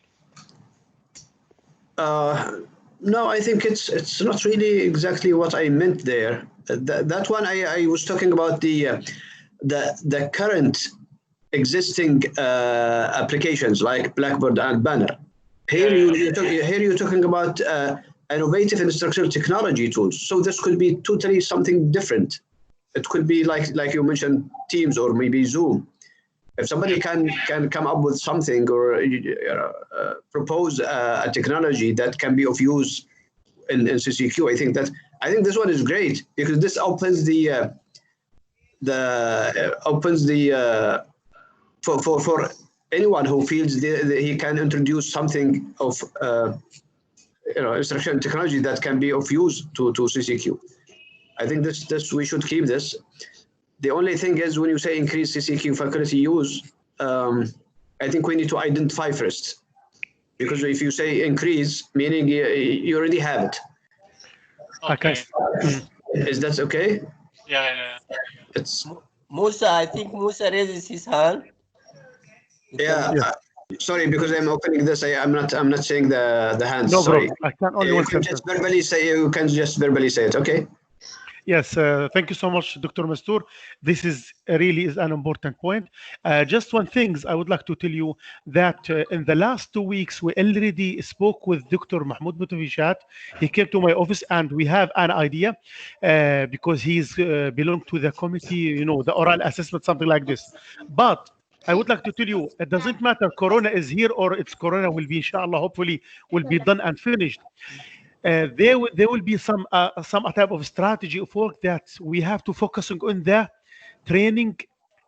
No, I think it's not really exactly what I meant there. That one I was talking about the current existing applications like Blackboard and Banner. Here you're talking about innovative instructional technology tools. So this could be totally something different. It could be like you mentioned, Teams or maybe Zoom. If somebody can come up with something or propose a technology that can be of use in CCQ, I think this one is great because this opens for anyone who feels he can introduce something of instructional technology that can be of use to CCQ. I think this we should keep this. The only thing is when you say increase CCQ faculty use, I think we need to identify first, because if you say increase, meaning you already have it. Okay. Is that okay? Yeah. It's Musa. I think Musa raises his hand. Sorry, because I'm opening this. I'm not saying the hands. No, sorry. bro. I can only you can just verbally say. You can just verbally say it. Okay. Yes, thank you so much, Dr. Mastur. This really is an important point. Just one thing I would like to tell you that in the last 2 weeks, we already spoke with Dr. Mahmoud Bouteflika. He came to my office and we have an idea because he's belong to the committee, the oral assessment, something like this. But I would like to tell you, it doesn't matter Corona is here or it's Corona will be, inshallah, hopefully will be done and finished. There will be some type of strategy of work that we have to focus on the training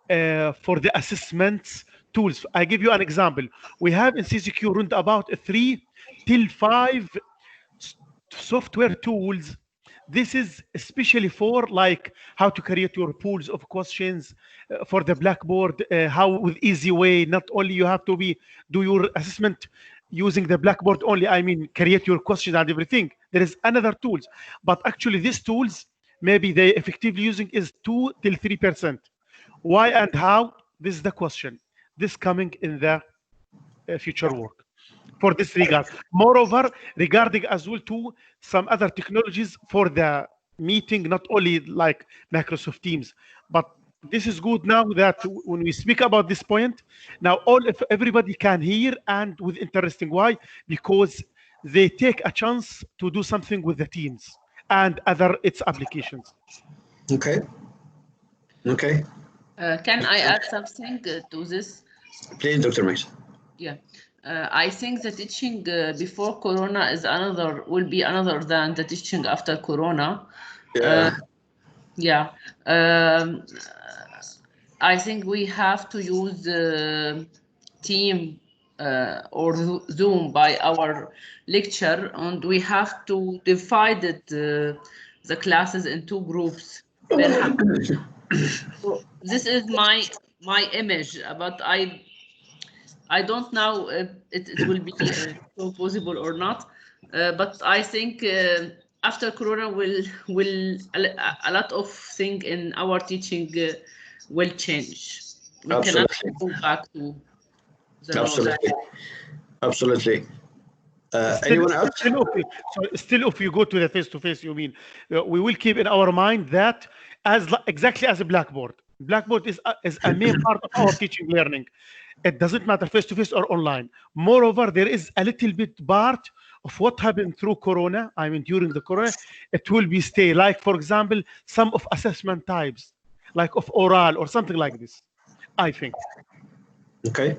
for the assessments tools. I give you an example. We have in CCQ around about 3 till 5 software tools. This is especially for like how to create your pools of questions for the Blackboard, how with easy way, not only you have to do your assessment using the Blackboard only, I mean, create your questions and everything. There is another tools, but actually these tools, maybe they effectively using is 2 till 3%. Why and how? This is the question. This coming in the future work for this regard. Moreover, regarding as well to some other technologies for the meeting, not only like Microsoft Teams, but this is good now that when we speak about this point, now everybody can hear and with interesting. Why? Because they take a chance to do something with the Teams and its applications. Okay. Can I add something to this? Please, Dr. Max. Yeah, I think the teaching before Corona is will be another than the teaching after Corona. Yeah. Yeah, I think we have to use Team or Zoom by our lecture, and we have to divide it, the classes in 2 groups. So this is my image, but I don't know if it will be so possible or not. But I think after Corona will a lot of things in our teaching will change. We cannot go back to the Absolutely. Absolutely. Anyone else? Still, if you go to the face-to-face, you mean we will keep in our mind that exactly as a Blackboard. Blackboard is a main part of our teaching learning. It doesn't matter face-to-face or online. Moreover, there is a little bit part of what happened through Corona. I mean, during the Corona, it will be stay. Like, for example, some of assessment types, like of oral or something like this, I think. Okay.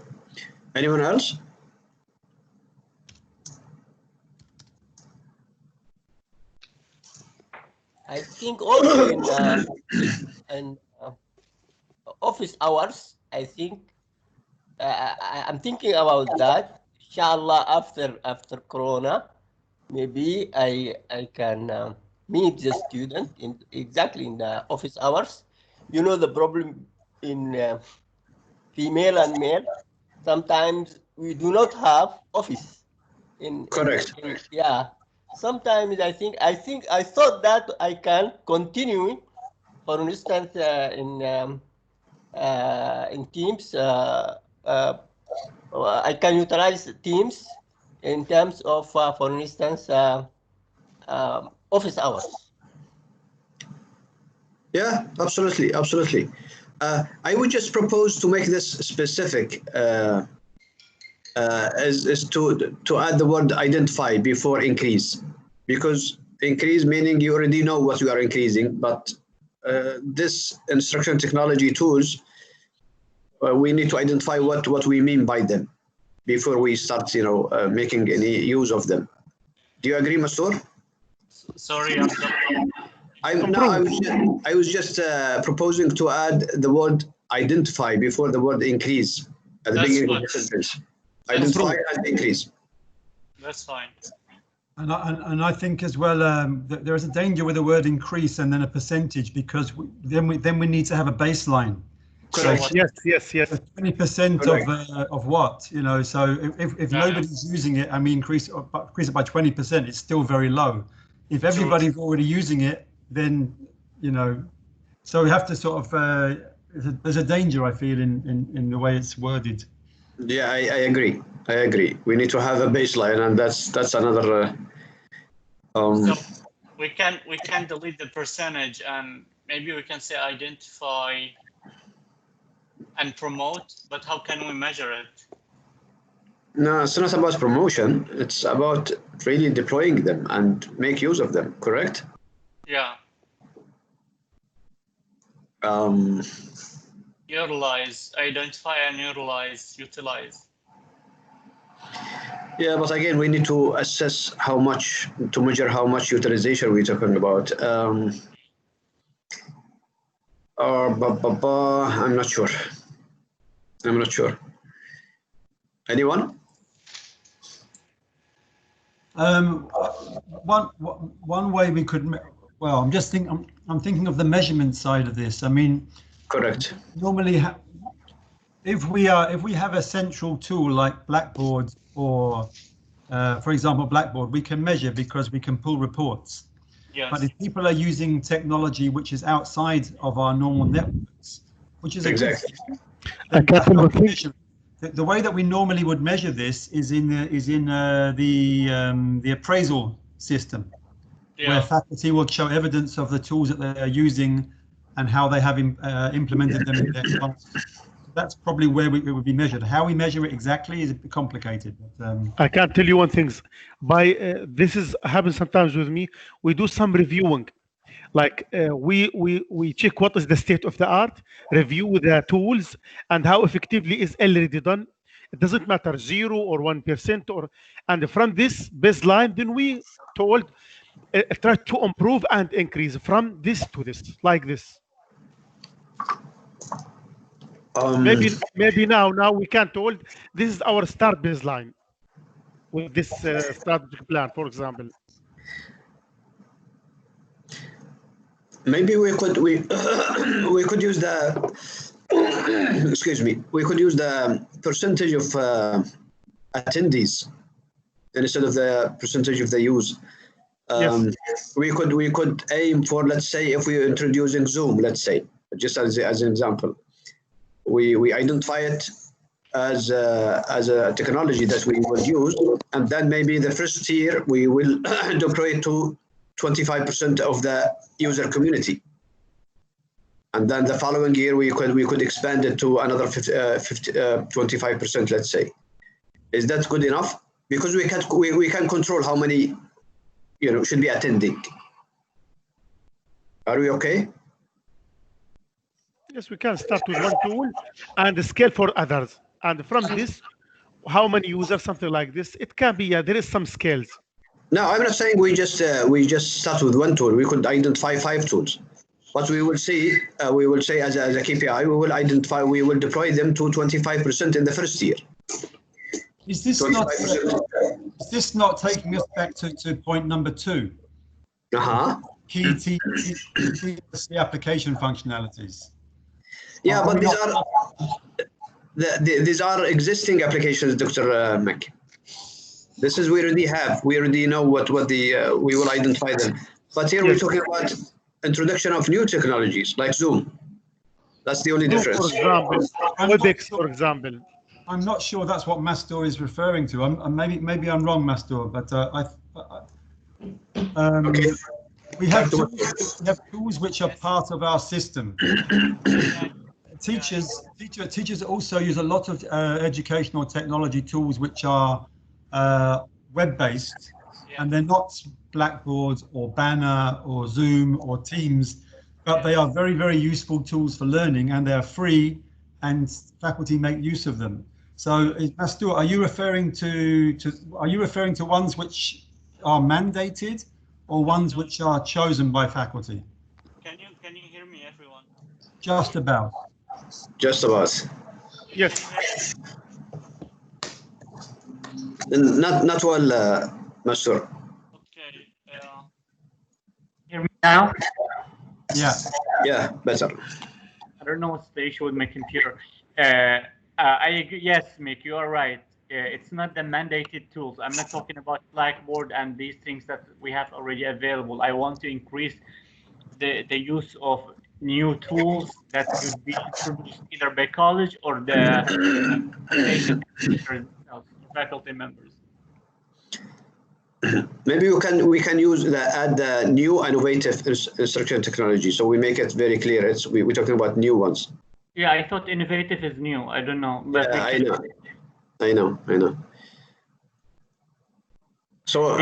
Anyone else? I think also in office hours, I think I'm thinking about that. Inshallah, after Corona, maybe I can meet the student exactly in the office hours. You know the problem in female and male. Sometimes we do not have office in. Correct. Yeah. Sometimes I thought that I can continue, for instance, in Teams. I can utilize Teams in terms of, for instance, office hours. Yeah, absolutely, absolutely. I would just propose to make this specific, is to add the word identify before increase, because increase meaning you already know what you are increasing, but this instruction technology tools, we need to identify what we mean by them before we start, making any use of them. Do you agree, Mastur? Sorry, I was just proposing to add the word identify before the word increase at the beginning of the sentence. Identify and increase. That's fine. And I think as well that there is a danger with the word increase and then a percentage, because then we need to have a baseline. Correct. So, yes. 20% of what, so if nobody's using it and we increase it by 20%, it's still very low. If everybody's already using it, then, so we have to sort of, there's a danger, I feel, in the way it's worded. Yeah, I agree. We need to have a baseline, and that's another. So we can delete the percentage, and maybe we can say identify and promote, but how can we measure it? No, it's not about promotion. It's about really deploying them and make use of them. Correct? Yeah. Utilize, identify and utilize. Yeah, but again, we need to assess to measure how much utilization we're talking about. I'm not sure. Anyone? One way we could, well, I'm thinking of the measurement side of this. I mean, correct. Normally, if we have a central tool like Blackboard or, for example, Blackboard, we can measure because we can pull reports. Yes. But if people are using technology which is outside of our normal networks, which is exactly the way that we normally would measure this is in the appraisal system, where faculty will show evidence of the tools that they are using and how they have implemented them in their classes. That's probably where it would be measured. How we measure it exactly is a bit complicated. But, I can tell you one thing. This happens sometimes with me. We do some reviewing. Like we check what is the state of the art, review the tools, and how effectively is already done. It doesn't matter 0 or 1% or, and from this baseline, then we told try to improve and increase from this to this, like this. Maybe now we can told this is our start baseline with this strategic plan, for example. Maybe we could we could use the excuse me, we could use the percentage of attendees instead of the percentage of the use. Yes. We could aim for, let's say, if we're introducing Zoom, let's say, just as an example, we identify it as a technology that we will use, and then maybe the first year we will deploy it to 25% of the user community, and then the following year we could expand it to another 25%, let's say. Is that good enough? Because we can control how many should be attending. Are we okay? Yes, we can start with one tool and scale for others. And from this, how many users, something like this, it can be, there is some scales. No, I'm not saying we just start with one tool. We could identify 5 tools. What we will say as a KPI, we will deploy them to 25% in the first year. Is this not taking us back to point number 2? Key TLC application functionalities. Yeah, but these are existing applications, Dr. Mack. This is we already know what the we will identify them. But here we're talking about introduction of new technologies like Zoom. That's the only difference. For example, WebEx, for example. I'm not sure that's what Mastur is referring to. Maybe I'm wrong, Mastur, but okay. We have tools which are part of our system. Teachers also use a lot of educational technology tools which are web-based, and they're not Blackboard or Banner or Zoom or Teams, but they are very, very useful tools for learning, and they're free, and faculty make use of them. So, Mastur, are you referring to ones which are mandated, or ones which are chosen by faculty? Can you hear me, everyone? Just about. Just about. Yes. Not well, Mastur. Okay. Hear me now? Yeah. Yeah, better. I don't know what's the issue with my computer. I agree. Yes, Mick, you are right. It's not the mandated tools. I'm not talking about Blackboard and these things that we have already available. I want to increase the use of new tools that could be introduced either by college or the faculty members. Maybe we can use add the new innovative instruction technology. So we make it very clear. We're talking about new ones. Yeah, I thought innovative is new. I don't know. But yeah, I know. So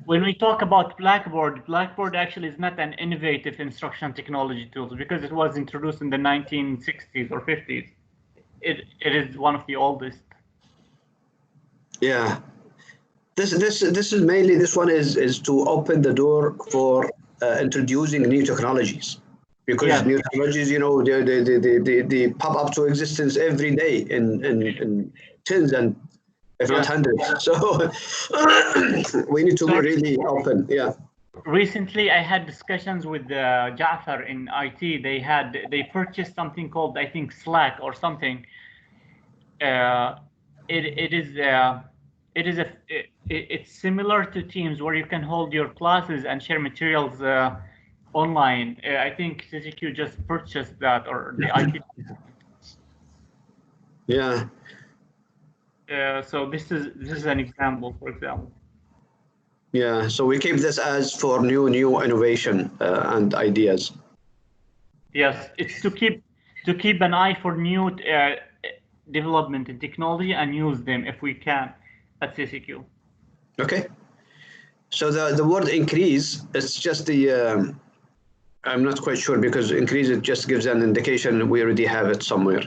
when we talk about Blackboard actually is not an innovative instruction technology tool because it was introduced in the 1960s or 50s. It is one of the oldest. Yeah, this is mainly, this one is to open the door for introducing new technologies, because new technologies, they pop up to existence every day in tens and if not hundreds. So we need to be really open. Yeah. Recently, I had discussions with Ja'far in IT. They purchased something called, I think, Slack or something. It's similar to Teams, where you can hold your classes and share materials online. I think CCQ just purchased that, or the IT. Yeah. So this is an example, for example. Yeah. So we keep this as for new innovation and ideas. Yes, it's to keep an eye for new development in technology and use them if we can at CCQ. Okay. So the word increase, it's just the I'm not quite sure, because increase it just gives an indication we already have it somewhere.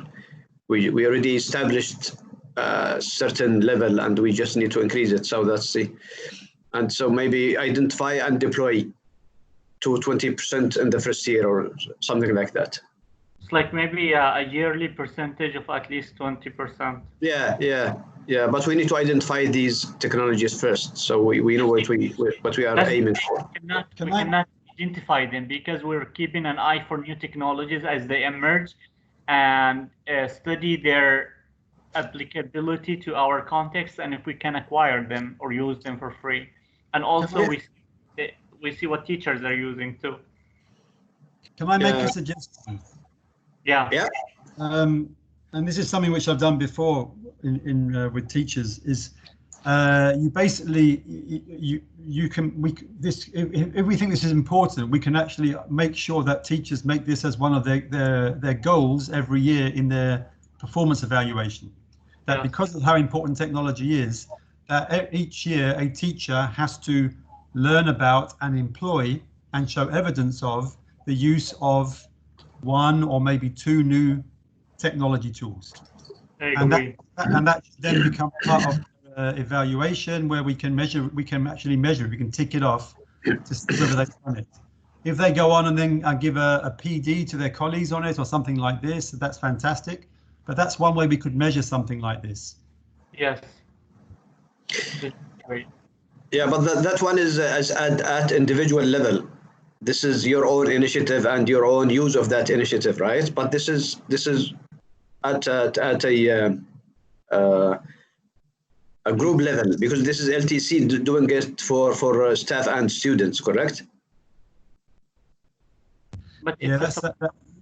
We already established a certain level and we just need to increase it. So that's the, and so maybe identify and deploy to 20% in the first year or something like that. It's like maybe a yearly percentage of at least 20%. Yeah. But we need to identify these technologies first, so we know what we are aiming for. We cannot identify them because we're keeping an eye for new technologies as they emerge and study their applicability to our context, and if we can acquire them or use them for free. And also we see what teachers are using too. Can I make a suggestion? Yeah. And this is something which I've done before in with teachers, is you basically if we think this is important, we can actually make sure that teachers make this as one of their goals every year in their performance evaluation. That because of how important technology is, that each year a teacher has to learn about and employ and show evidence of the use of one or maybe two new technology tools. And that then becomes part of evaluation, where we can measure, we can tick it off to see whether they've done it. If they go on and then give a PD to their colleagues on it or something like this, that's fantastic. But that's one way we could measure something like this. Yes. Great. Yeah, but that one is at individual level. This is your own initiative and your own use of that initiative, right? But this is at a group level, because this is LTC doing it for staff and students, correct? But yeah,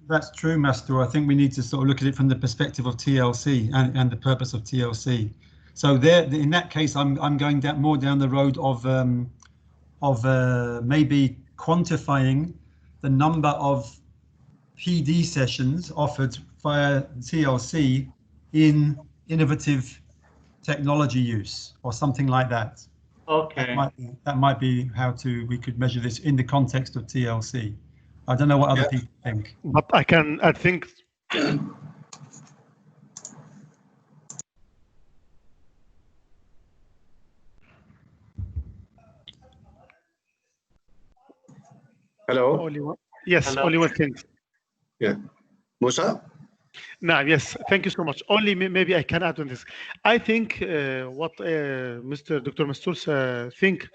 that's true, Master. I think we need to sort of look at it from the perspective of TLC and the purpose of TLC. So there, in that case, I'm going more down the road of maybe quantifying the number of PD sessions offered via TLC in innovative technology use or something like that. Okay. That might be how we could measure this in the context of TLC. I don't know what other people think. But I think. Hello? Only one. Yes, Hello. only one thing. Yeah. Musa? No, yes, thank you so much. Only maybe I can add on this. I think what Dr. Mastour think,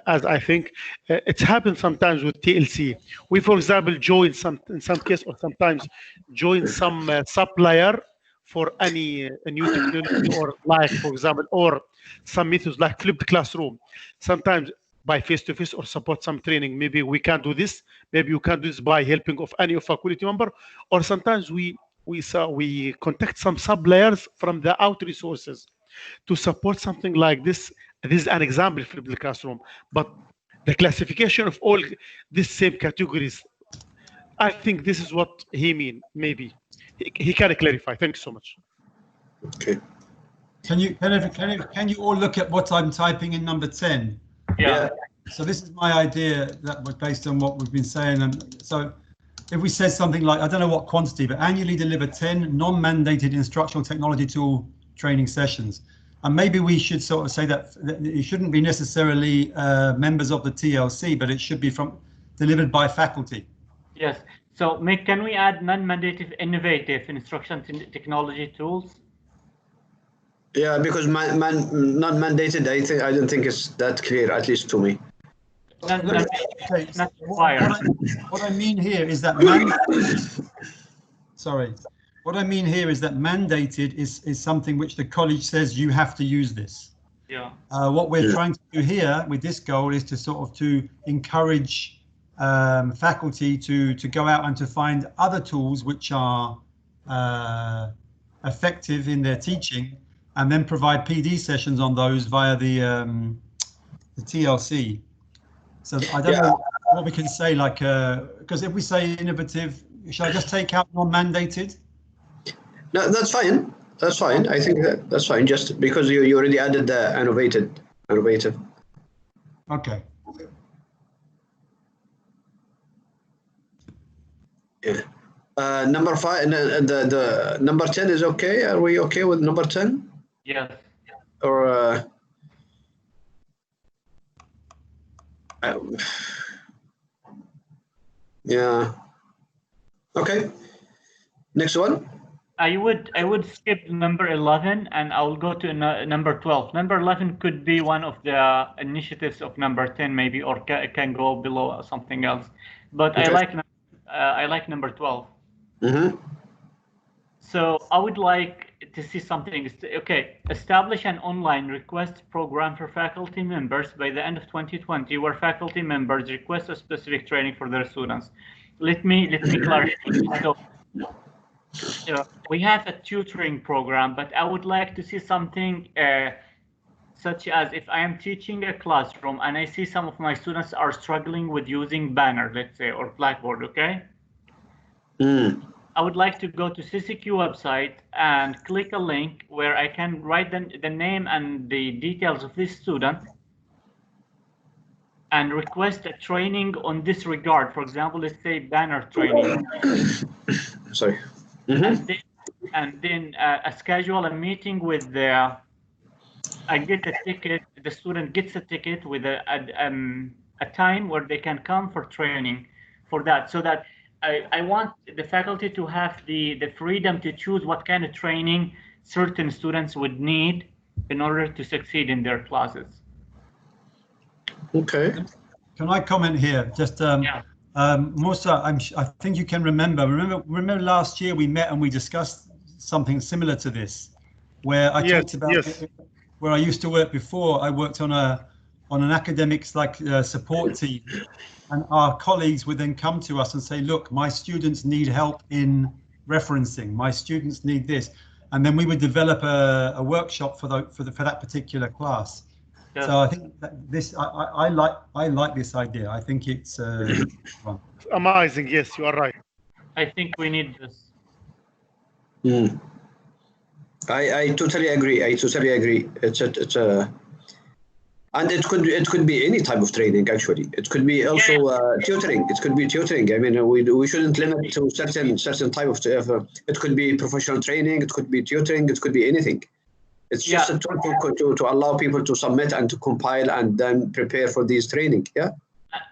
as I think, it's happened sometimes with TLC. We, for example, join in some case or sometimes join some supplier for a new technology, or like, for example, or some methods like flipped classroom. Sometimes by face-to-face or support some training, maybe we can do this. Maybe you can do this by helping of any of faculty member, or sometimes we contact some suppliers from the out resources to support something like this. This is an example for the classroom, but the classification of all these same categories, I think this is what he mean. Maybe he can clarify. Thank you so much. Okay. Can you all look at what I'm typing in number 10? Yeah. So this is my idea that was based on what we've been saying. And so if we said something like, I don't know what quantity, but annually deliver 10 non-mandated instructional technology tool training sessions. And maybe we should sort of say that it shouldn't be necessarily members of the TLC, but it should be delivered by faculty. Yes. So can we add non-mandated innovative instruction technology tools? Yeah, because not mandated, I don't think it's that clear, at least to me. Not required. What I mean here is that what I mean here is that mandated is something which the college says you have to use this. Yeah. What we're trying to do here with this goal is to sort of to encourage faculty to go out and to find other tools which are effective in their teaching, and then provide PD sessions on those via the TLC. So I don't know what we can say, like, because if we say innovative, should I just take out non-mandated? No, that's fine. That's fine. I think that's fine. Just because you already added the innovative. Okay. Yeah. Number 5, the number 10 is okay. Are we okay with number 10? Yes. Or yeah. Okay. Next one. I would skip number 11 and I'll go to number 12. Number 11 could be one of the initiatives of number 10 maybe, or can go below something else. But okay. I like number 12. Mm-hmm. So I would like to see something. Okay, establish an online request program for faculty members by the end of 2020, where faculty members request a specific training for their students. Let me clarify. So we have a tutoring program, but I would like to see something such as if I am teaching a classroom and I see some of my students are struggling with using Banner, let's say, or Blackboard, okay? I would like to go to CCQ website and click a link where I can write the name and the details of this student and request a training on this regard. For example, let's say Banner training. Sorry. Mm-hmm. And then schedule a meeting with I get a ticket, the student gets a ticket with a time where they can come for training for that, so that I want the faculty to have the freedom to choose what kind of training certain students would need in order to succeed in their classes. Okay. Can I comment here? Just yeah. Musa, I think you can remember last year we met and we discussed something similar to this, where I talked about where I used to work before. I worked on an academics support team, and our colleagues would then come to us and say, look, my students need help in referencing, my students need this, and then we would develop a workshop for that particular class. Yeah. So I think that I like this idea. I think it's amazing. Yes, you are right. I think we need this. I totally agree. It's a and it could be any type of training. Actually, it could be also tutoring. It could be tutoring. I mean, we shouldn't limit to certain type of. It could be professional training. It could be tutoring. It could be anything. It's just a tool to allow people to submit and to compile and then prepare for these training. Yeah.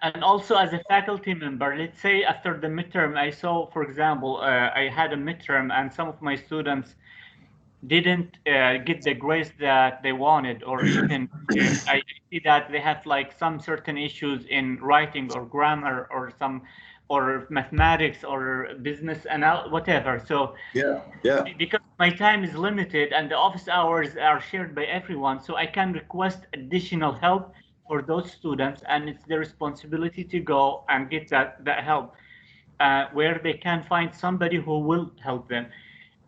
And also as a faculty member, let's say after the midterm, I saw, for example, I had a midterm and some of my students didn't get the grades that they wanted, or even I see that they have like some certain issues in writing or grammar or mathematics or business and whatever. So because my time is limited and the office hours are shared by everyone, so I can request additional help for those students, and it's their responsibility to go and get that help where they can find somebody who will help them.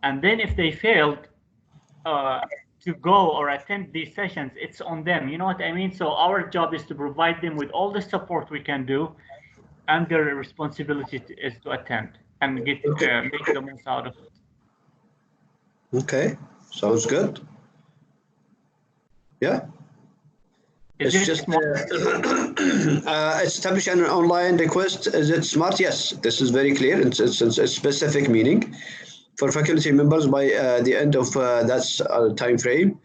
And then if they failed to go or attend these sessions, it's on them. You know what I mean? So our job is to provide them with all the support we can do, and their responsibility is to attend and make the most out of it. Okay, sounds good. Yeah. It's just establish an online request. Is it smart? Yes, this is very clear. It's a specific meaning for faculty members by the end of that time frame.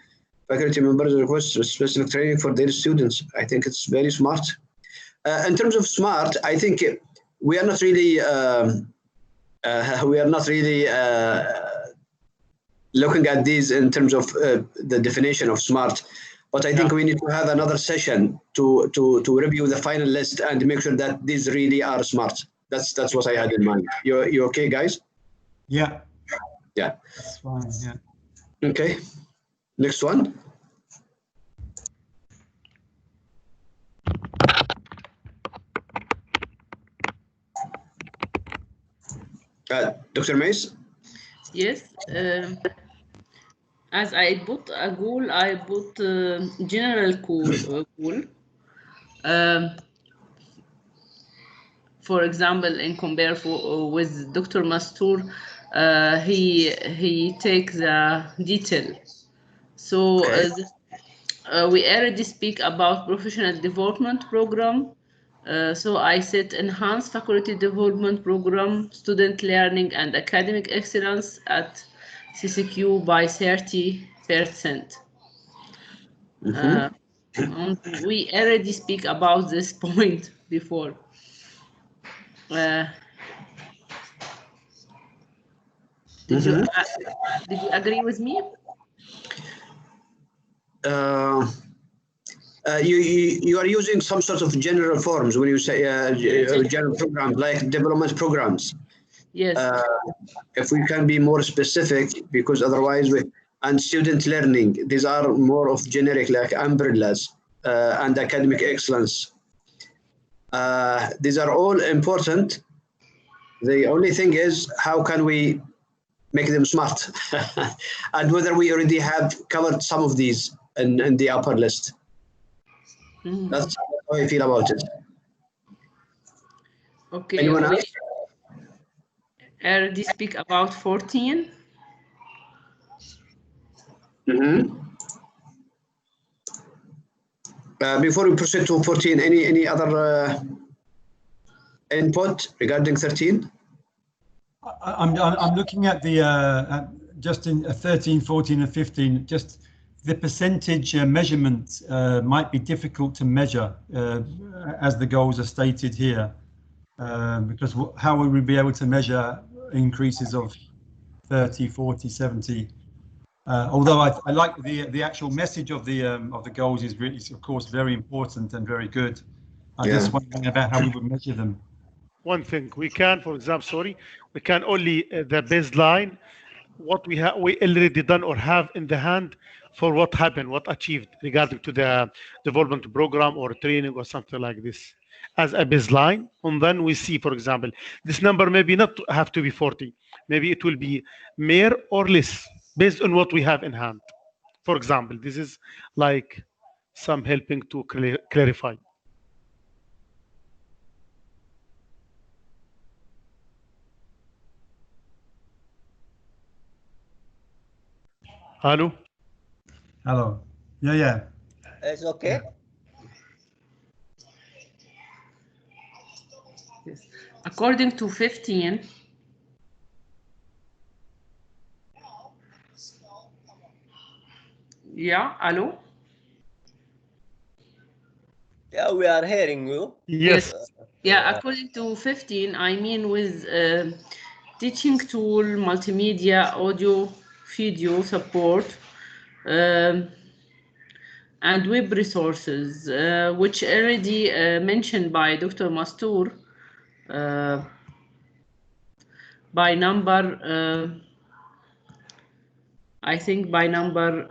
Faculty members request specific training for their students. I think it's very smart. In terms of smart, I think we are not really looking at these in terms of the definition of smart. But I think we need to have another session to review the final list and make sure that these really are smart. That's what I had in mind. You okay, guys? Yeah. Yeah. That's fine. Yeah. Okay. Next one. Dr. Mace? Yes. As I put a goal, I put general goal. For example, in compare with Dr. Mastour, he takes the detail. So we already speak about professional development program. So I set enhanced faculty development program, student learning and academic excellence at CCQ by 30%. And we already speak about this point before. Did you agree with me? You are using some sort of general forms when you say general programs, like development programs. Yes. If we can be more specific, because otherwise and student learning, these are more of generic, like umbrellas, and academic excellence. These are all important. The only thing is, how can we make them smart? And whether we already have covered some of these in the upper list. That's how I feel about it. Okay. Anyone else? Already speak about 14. Before we proceed to 14, any other input regarding 13? I'm looking at the just in 13, 14, and 15. Just the percentage measurement might be difficult to measure as the goals are stated here, because how will we be able to measure increases of 30, 40, 70? Although I like the actual message of the goals is really, of course, very important and very good. I'm just wondering about how we would measure them. One thing we can, for example, we can only the baseline, what we already done or have in the hand for what happened, what achieved regarding to the development program or training or something like this as a baseline. And then we see, for example, this number maybe not have to be 40, maybe it will be more or less based on what we have in hand. For example, this is like some helping to clarify. Hello? Hello. Yeah. It's okay. Yes. According to 15, yeah, hello? Yeah, we are hearing you. Yes. Yeah, according to 15, I mean with teaching tool, multimedia, audio, video support, and web resources, which already mentioned by Dr. Mastour, by number, I think by number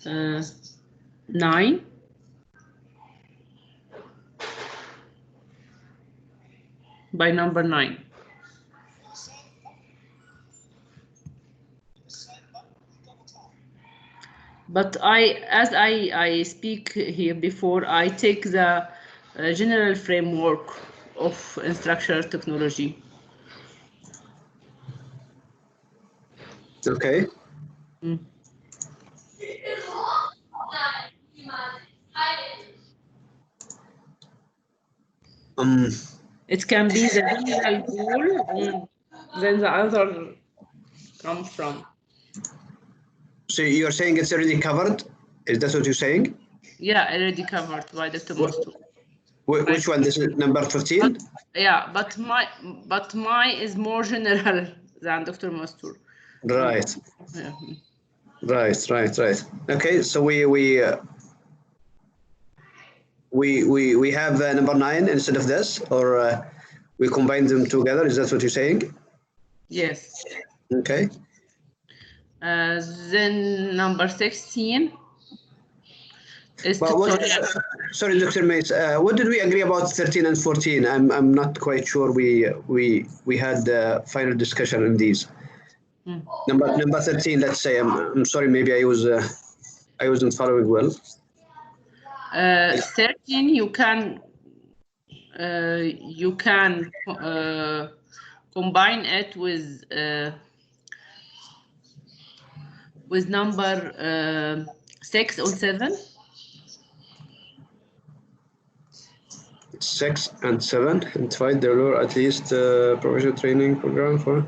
9. By number 9. But as I speak here before, I take the general framework of instructional technology. Okay. It can be the general tool, then the other comes from. So you're saying it's already covered? Is that what you're saying? Yeah, already covered by Dr. Mastour. Which one? This is number 15? Yeah, but my is more general than Dr. Mastour. Right. Yeah. Right. Okay, so we have number 9 instead of this, or we combine them together. Is that what you're saying? Yes. Okay. Then number 16 is sorry, Dr. Mace. What did we agree about 13 and 14? I'm not quite sure. We had the final discussion on these. Number 13. Let's say. I'm sorry. Maybe I wasn't following well. 13. You can combine it with number 6 or 7. 6 and 7 and find the lure at least professional training program for.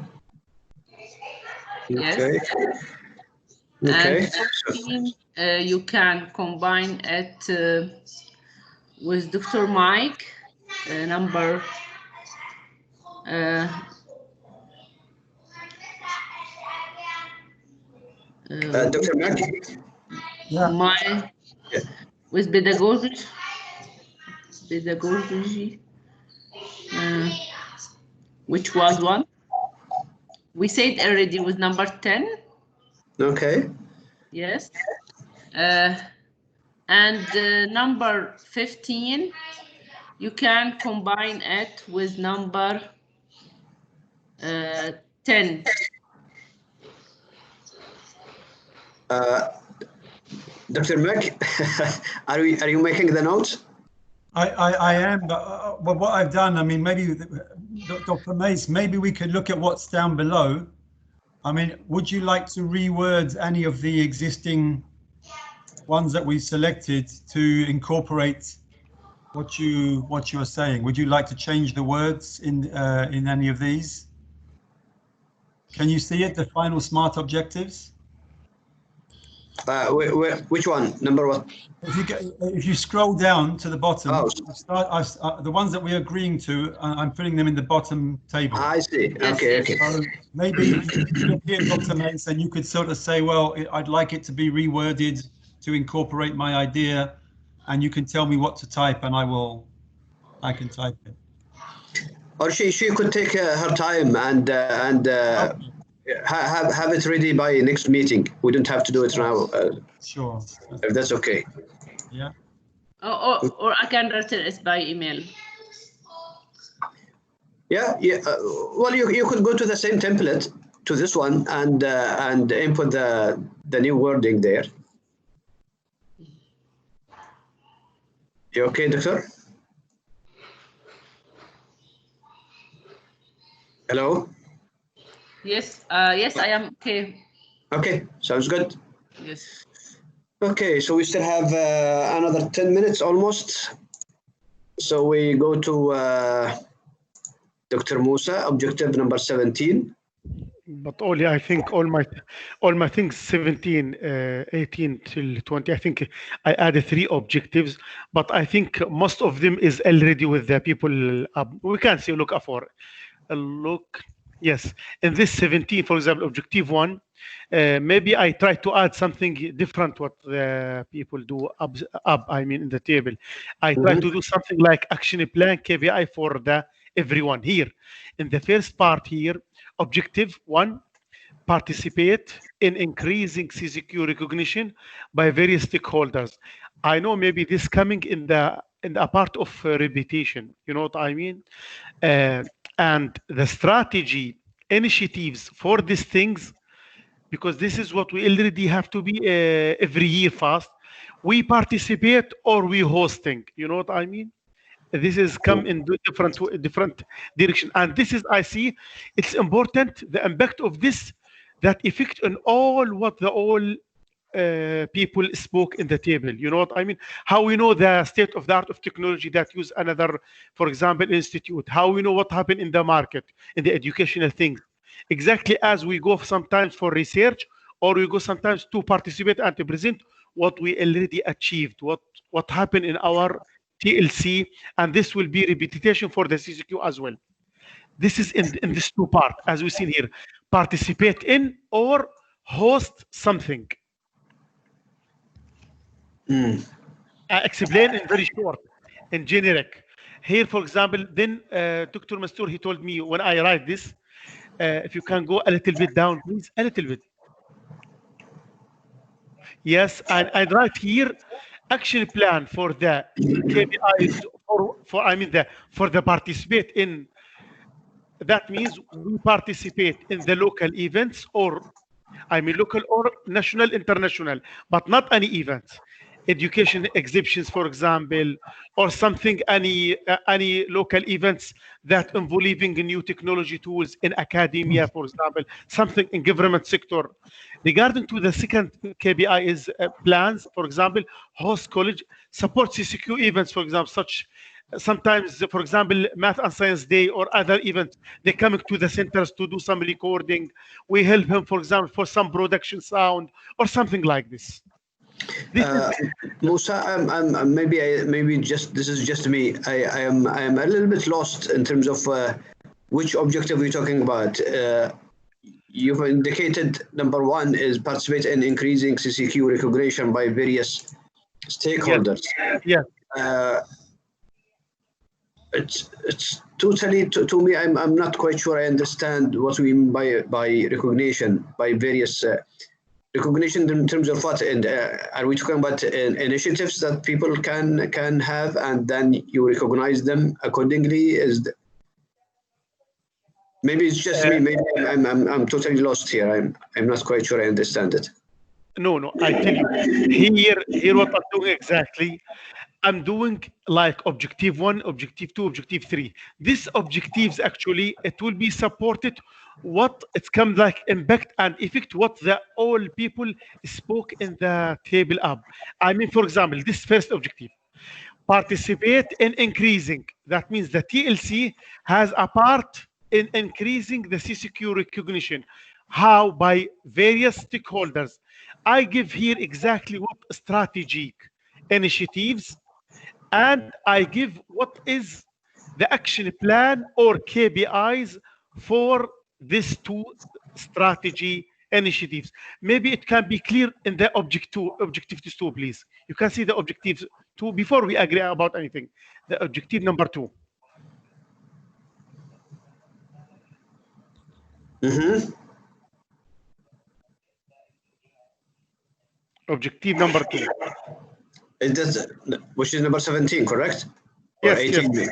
Yes. Okay. Okay. And 14, you can combine it with Dr. Mike, number Dr. Mac? Yeah. my Yeah. with pedagogy. Which was one? We said already with number 10. Okay. Yes. And number 15, you can combine it with number 10. Dr. Mac, are you making the notes? I am, but what I've done, I mean, maybe Dr. Mace, maybe we could look at what's down below. I mean, would you like to reword any of the existing ones that we selected to incorporate what you are saying? Would you like to change the words in any of these? Can you see it, the final SMART objectives? Which one? Number what? If you scroll down to the bottom, Oh. the ones that we're agreeing to, I'm putting them in the bottom table. I see. Yes, Okay, yes. okay. So maybe look here, Dr. Mace, and you could sort of say, well, I'd like it to be reworded to incorporate my idea, and you can tell me what to type, and I can type it. Or she could take her time and have it ready by next meeting. We don't have to do it now, Sure. if that's okay. Yeah. Or I can write it by email. Yeah, yeah. Well, you could go to the same template to this one and input the new wording there. You okay, doctor? Hello? Yes, yes, I am okay. Okay, sounds good. Yes. Okay, so we still have another 10 minutes almost. So we go to Dr. Musa, objective number 17. But only I think all my things 17, 18 till 20. I think I added 3 objectives, but I think most of them is already with the people. We can see look for look. Yes, in this 17, for example, objective 1, maybe I try to add something different what the people do up. I mean, in the table, I try to do something like action plan KPI for the everyone here. In the first part here, objective 1, participate in increasing CCQ recognition by various stakeholders. I know maybe this coming in the part of repetition. You know what I mean? And the strategy initiatives for these things, because this is what we already have to be every year fast. We participate or we hosting. You know what I mean? This is come in different direction, and this is I see it's important the impact of this, that effect on all what the all people spoke in the table. You know what I mean? How we know the state of the art of technology that use another, for example, institute. How we know what happened in the market, in the educational things. Exactly as we go sometimes for research, or we go sometimes to participate and to present what we already achieved, what happened in our TLC, and this will be repetition for the CCQ as well. This is in this 2 part, as we see here, participate in or host something. Explain in very short, in generic. Here, for example, then Dr. Mastour, he told me when I write this, if you can go a little bit down, please, a little bit. Yes, and I write here, action plan for the KPIs for the participate in. That means we participate in the local events, or I mean local or national, international, but not any events. Education exhibitions, for example, or something, any local events that involving new technology tools in academia, for example, something in government sector. Regarding to the second KPI is plans, for example, host college, support CCQ events, for example, such sometimes, for example, Math and Science Day or other events, they coming to the centers to do some recording. We help him, for example, for some production sound or something like this. Musa, maybe this is just me. I am a little bit lost in terms of which objective we're talking about. You've indicated number one is participate in increasing CCQ recognition by various stakeholders. Yes. It's totally to me. I'm not quite sure I understand what we mean by recognition by various. Recognition in terms of what? And are we talking about initiatives that people can have, and then you recognize them accordingly? Maybe it's just me. Maybe I'm totally lost here. I'm not quite sure I understand it. No. I tell you, here what I'm doing exactly. I'm doing like objective 1, objective 2, objective 3. These objectives actually it will be supported. What it's come like impact and effect what the all people spoke in the table up. I mean, for example, this first objective, participate in increasing. That means the TLC has a part in increasing the CCQ recognition. How? By various stakeholders. I give here exactly what strategic initiatives, and I give what is the action plan or KPIs for these two strategy initiatives. Maybe it can be clear in the objectives 2, please. You can see the objectives 2 before we agree about anything. The objective number 2. Mm-hmm. Objective number 2. Which is number 17, correct? Or Yes, 18? yes.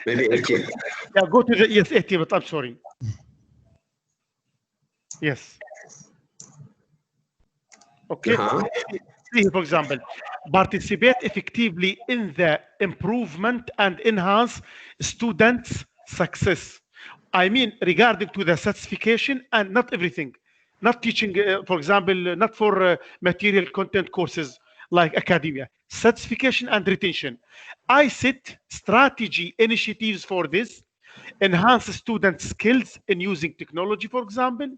Maybe 18. Yeah, go to the 18, but I'm sorry. Yes. Okay. See, for example, participate effectively in the improvement and enhance students' success. I mean, regarding to the certification and not everything, not teaching, for example, not for material content courses like academia, certification and retention. I set strategy initiatives for this, enhance student skills in using technology, for example,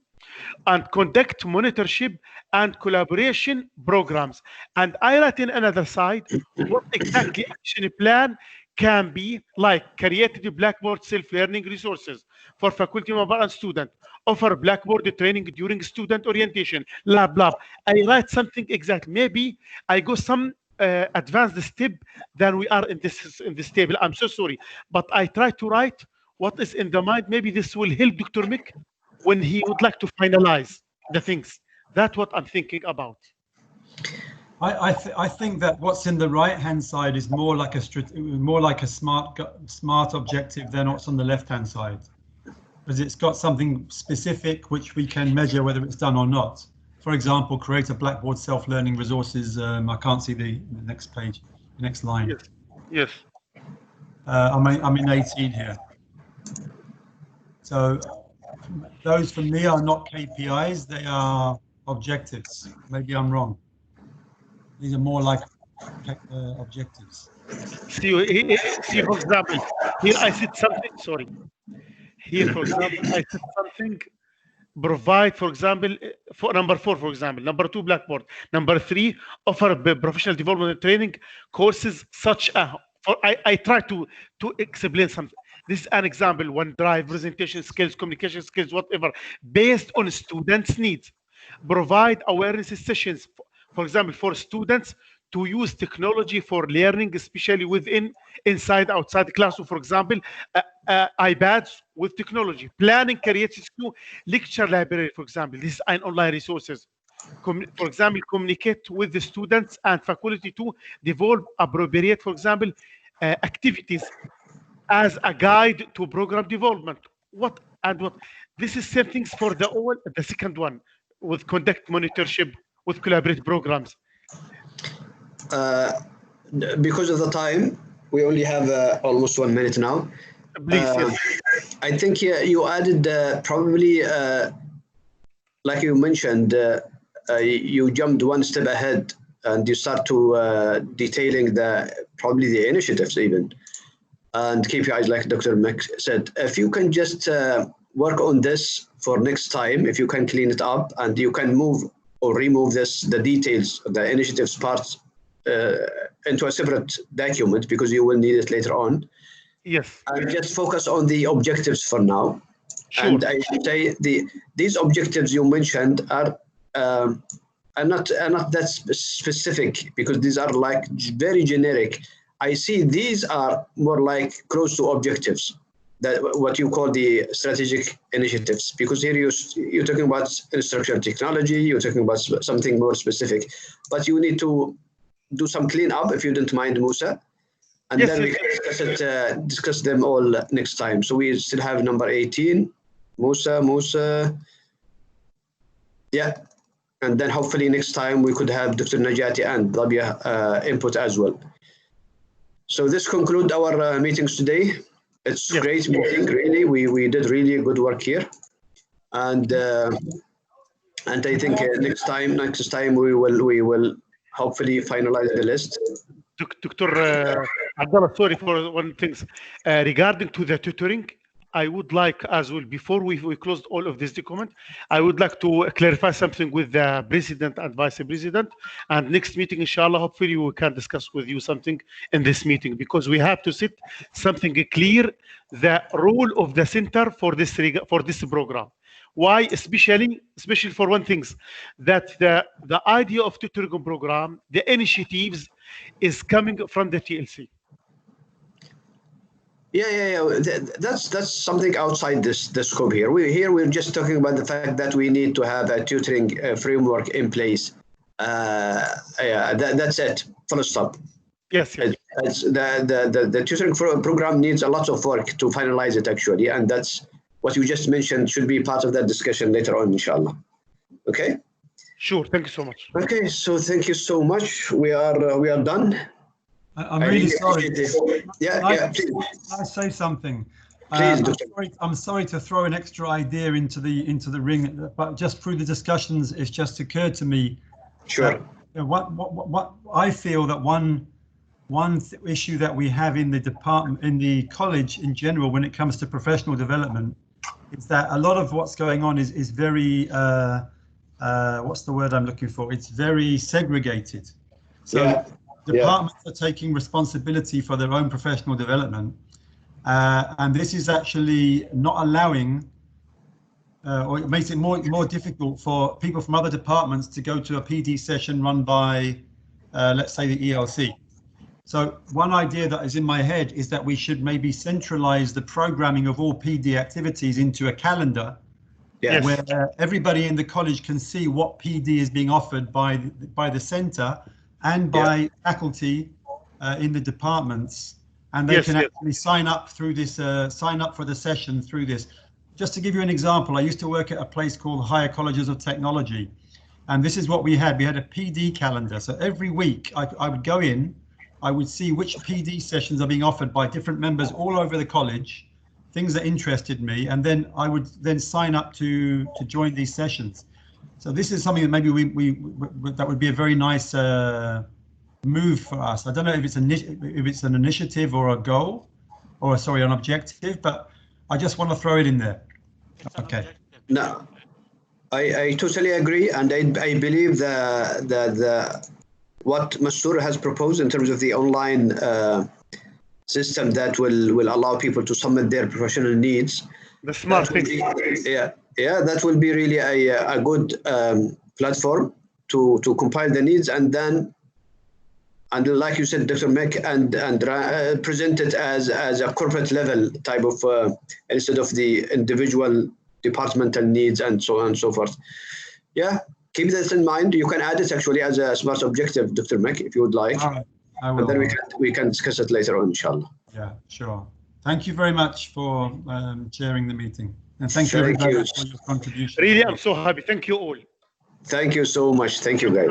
and conduct monitorship and collaboration programs. And I write in another side what exactly action plan can be, like created Blackboard self-learning resources for faculty member and student, offer Blackboard training during student orientation, lab. I write something exact. Maybe I go some advanced step than we are in this table. I'm so sorry, but I try to write what is in the mind. Maybe this will help Dr. Mick when he would like to finalize the things. That's what I'm thinking about. I think that what's in the right-hand side is more like a smart objective than what's on the left-hand side, because it's got something specific which we can measure whether it's done or not. For example, create a Blackboard self-learning resources. I can't see the next page, the next line. Yes. Yes. I'm in 18 here. So those for me are not KPIs, they are objectives. Maybe I'm wrong. These are more like objectives. See, for example, here I said something, sorry. Here, for example, I said something, provide, for example, for number 4, for example, number 2, Blackboard. Number 3, offer professional development and training courses such as, I try to explain something. This is an example, OneDrive, presentation skills, communication skills, whatever, based on students' needs. Provide awareness sessions, for example, for students to use technology for learning, especially inside, outside the classroom, for example, iPads with technology. Planning creates new lecture library, for example. This is an online resources. For example, communicate with the students and faculty to develop appropriate, for example, activities as a guide to program development. What? This is same things for the second one, with conduct monitorship, with collaborative programs. Because of the time, we only have almost 1 minute now. Please, yes. I think you added probably, like you mentioned, you jumped one step ahead and you start to detailing probably the initiatives even, and KPIs like Dr. Mek said. If you can just work on this for next time, if you can clean it up and you can move or remove the details, the initiatives parts into a separate document because you will need it later on. Yes. And just focus on the objectives for now. Sure. And I should say these objectives you mentioned are not that specific because these are like very generic. I see these are more like close to objectives, that what you call the strategic initiatives, because here you're talking about instructional technology, you're talking about something more specific, but you need to do some cleanup if you don't mind, Musa, and yes, then we can discuss them all next time. So we still have number 18, Musa, yeah, and then hopefully next time we could have Dr. Najati and Rabia input as well. So this concludes our meetings today. It's a great meeting, really. We did really good work here, and I think next time we will hopefully finalize the list. Dr. Abdullah, sorry for one thing. Regarding to the tutoring, I would like as well, before we closed all of this document, I would like to clarify something with the President and Vice President. And next meeting, inshallah, hopefully we can discuss with you something in this meeting, because we have to set something clear, the role of the center for this program. Why? Especially for one thing, that the idea of tutoring program, the initiatives is coming from the TLC. Yeah. That's something outside the scope here. We're just talking about the fact that we need to have a tutoring framework in place. That's it. Full stop. Yes. The tutoring program needs a lot of work to finalize it actually, and that's what you just mentioned should be part of that discussion later on, inshallah. Okay. Sure. Thank you so much. Okay. So thank you so much. We are done. I'm really sorry. Yeah, please. Can I say something? Please, I'm sorry to throw an extra idea into the ring, but just through the discussions, it's just occurred to me. Sure. What I feel that one issue that we have in the department, in the college in general, when it comes to professional development, is that a lot of what's going on is very what's the word I'm looking for? It's very segregated. So departments are taking responsibility for their own professional development, and this is actually not allowing, or it makes it more difficult for people from other departments to go to a PD session run by, let's say, the ELC. So one idea that is in my head is that we should maybe centralize the programming of all PD activities into a calendar, where everybody in the college can see what PD is being offered by the center and by faculty in the departments, and they can actually sign up through this, sign up for the session through this. Just to give you an example, I used to work at a place called Higher Colleges of Technology, and this is what we had. We had a PD calendar. So every week I would go in, I would see which PD sessions are being offered by different members all over the college, things that interested me, and then I would then sign up to join these sessions. So this is something that maybe that would be a very nice move for us. I don't know if it's an initiative or a goal, or sorry, an objective, but I just want to throw it in there. Okay. No, I totally agree, and I believe the what Mastura has proposed in terms of the online system that will allow people to submit their professional needs. The smart thing. That will be really a good platform to compile the needs, and like you said, Dr. Mek, and present it as a corporate level type of instead of the individual departmental needs and so on and so forth. Yeah, keep this in mind. You can add it actually as a smart objective, Dr. Mek, if you would like. All right, I will. And then we can discuss it later on, inshallah. Yeah, sure. Thank you very much for chairing the meeting. And thank you everybody for your contribution. Really, I'm so happy. Thank you all. Thank you so much. Thank you, guys.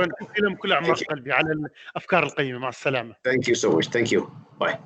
كل أعماق قلبي على الأفكار القيمة. مع السلامة. Thank you so much. Thank you. Bye.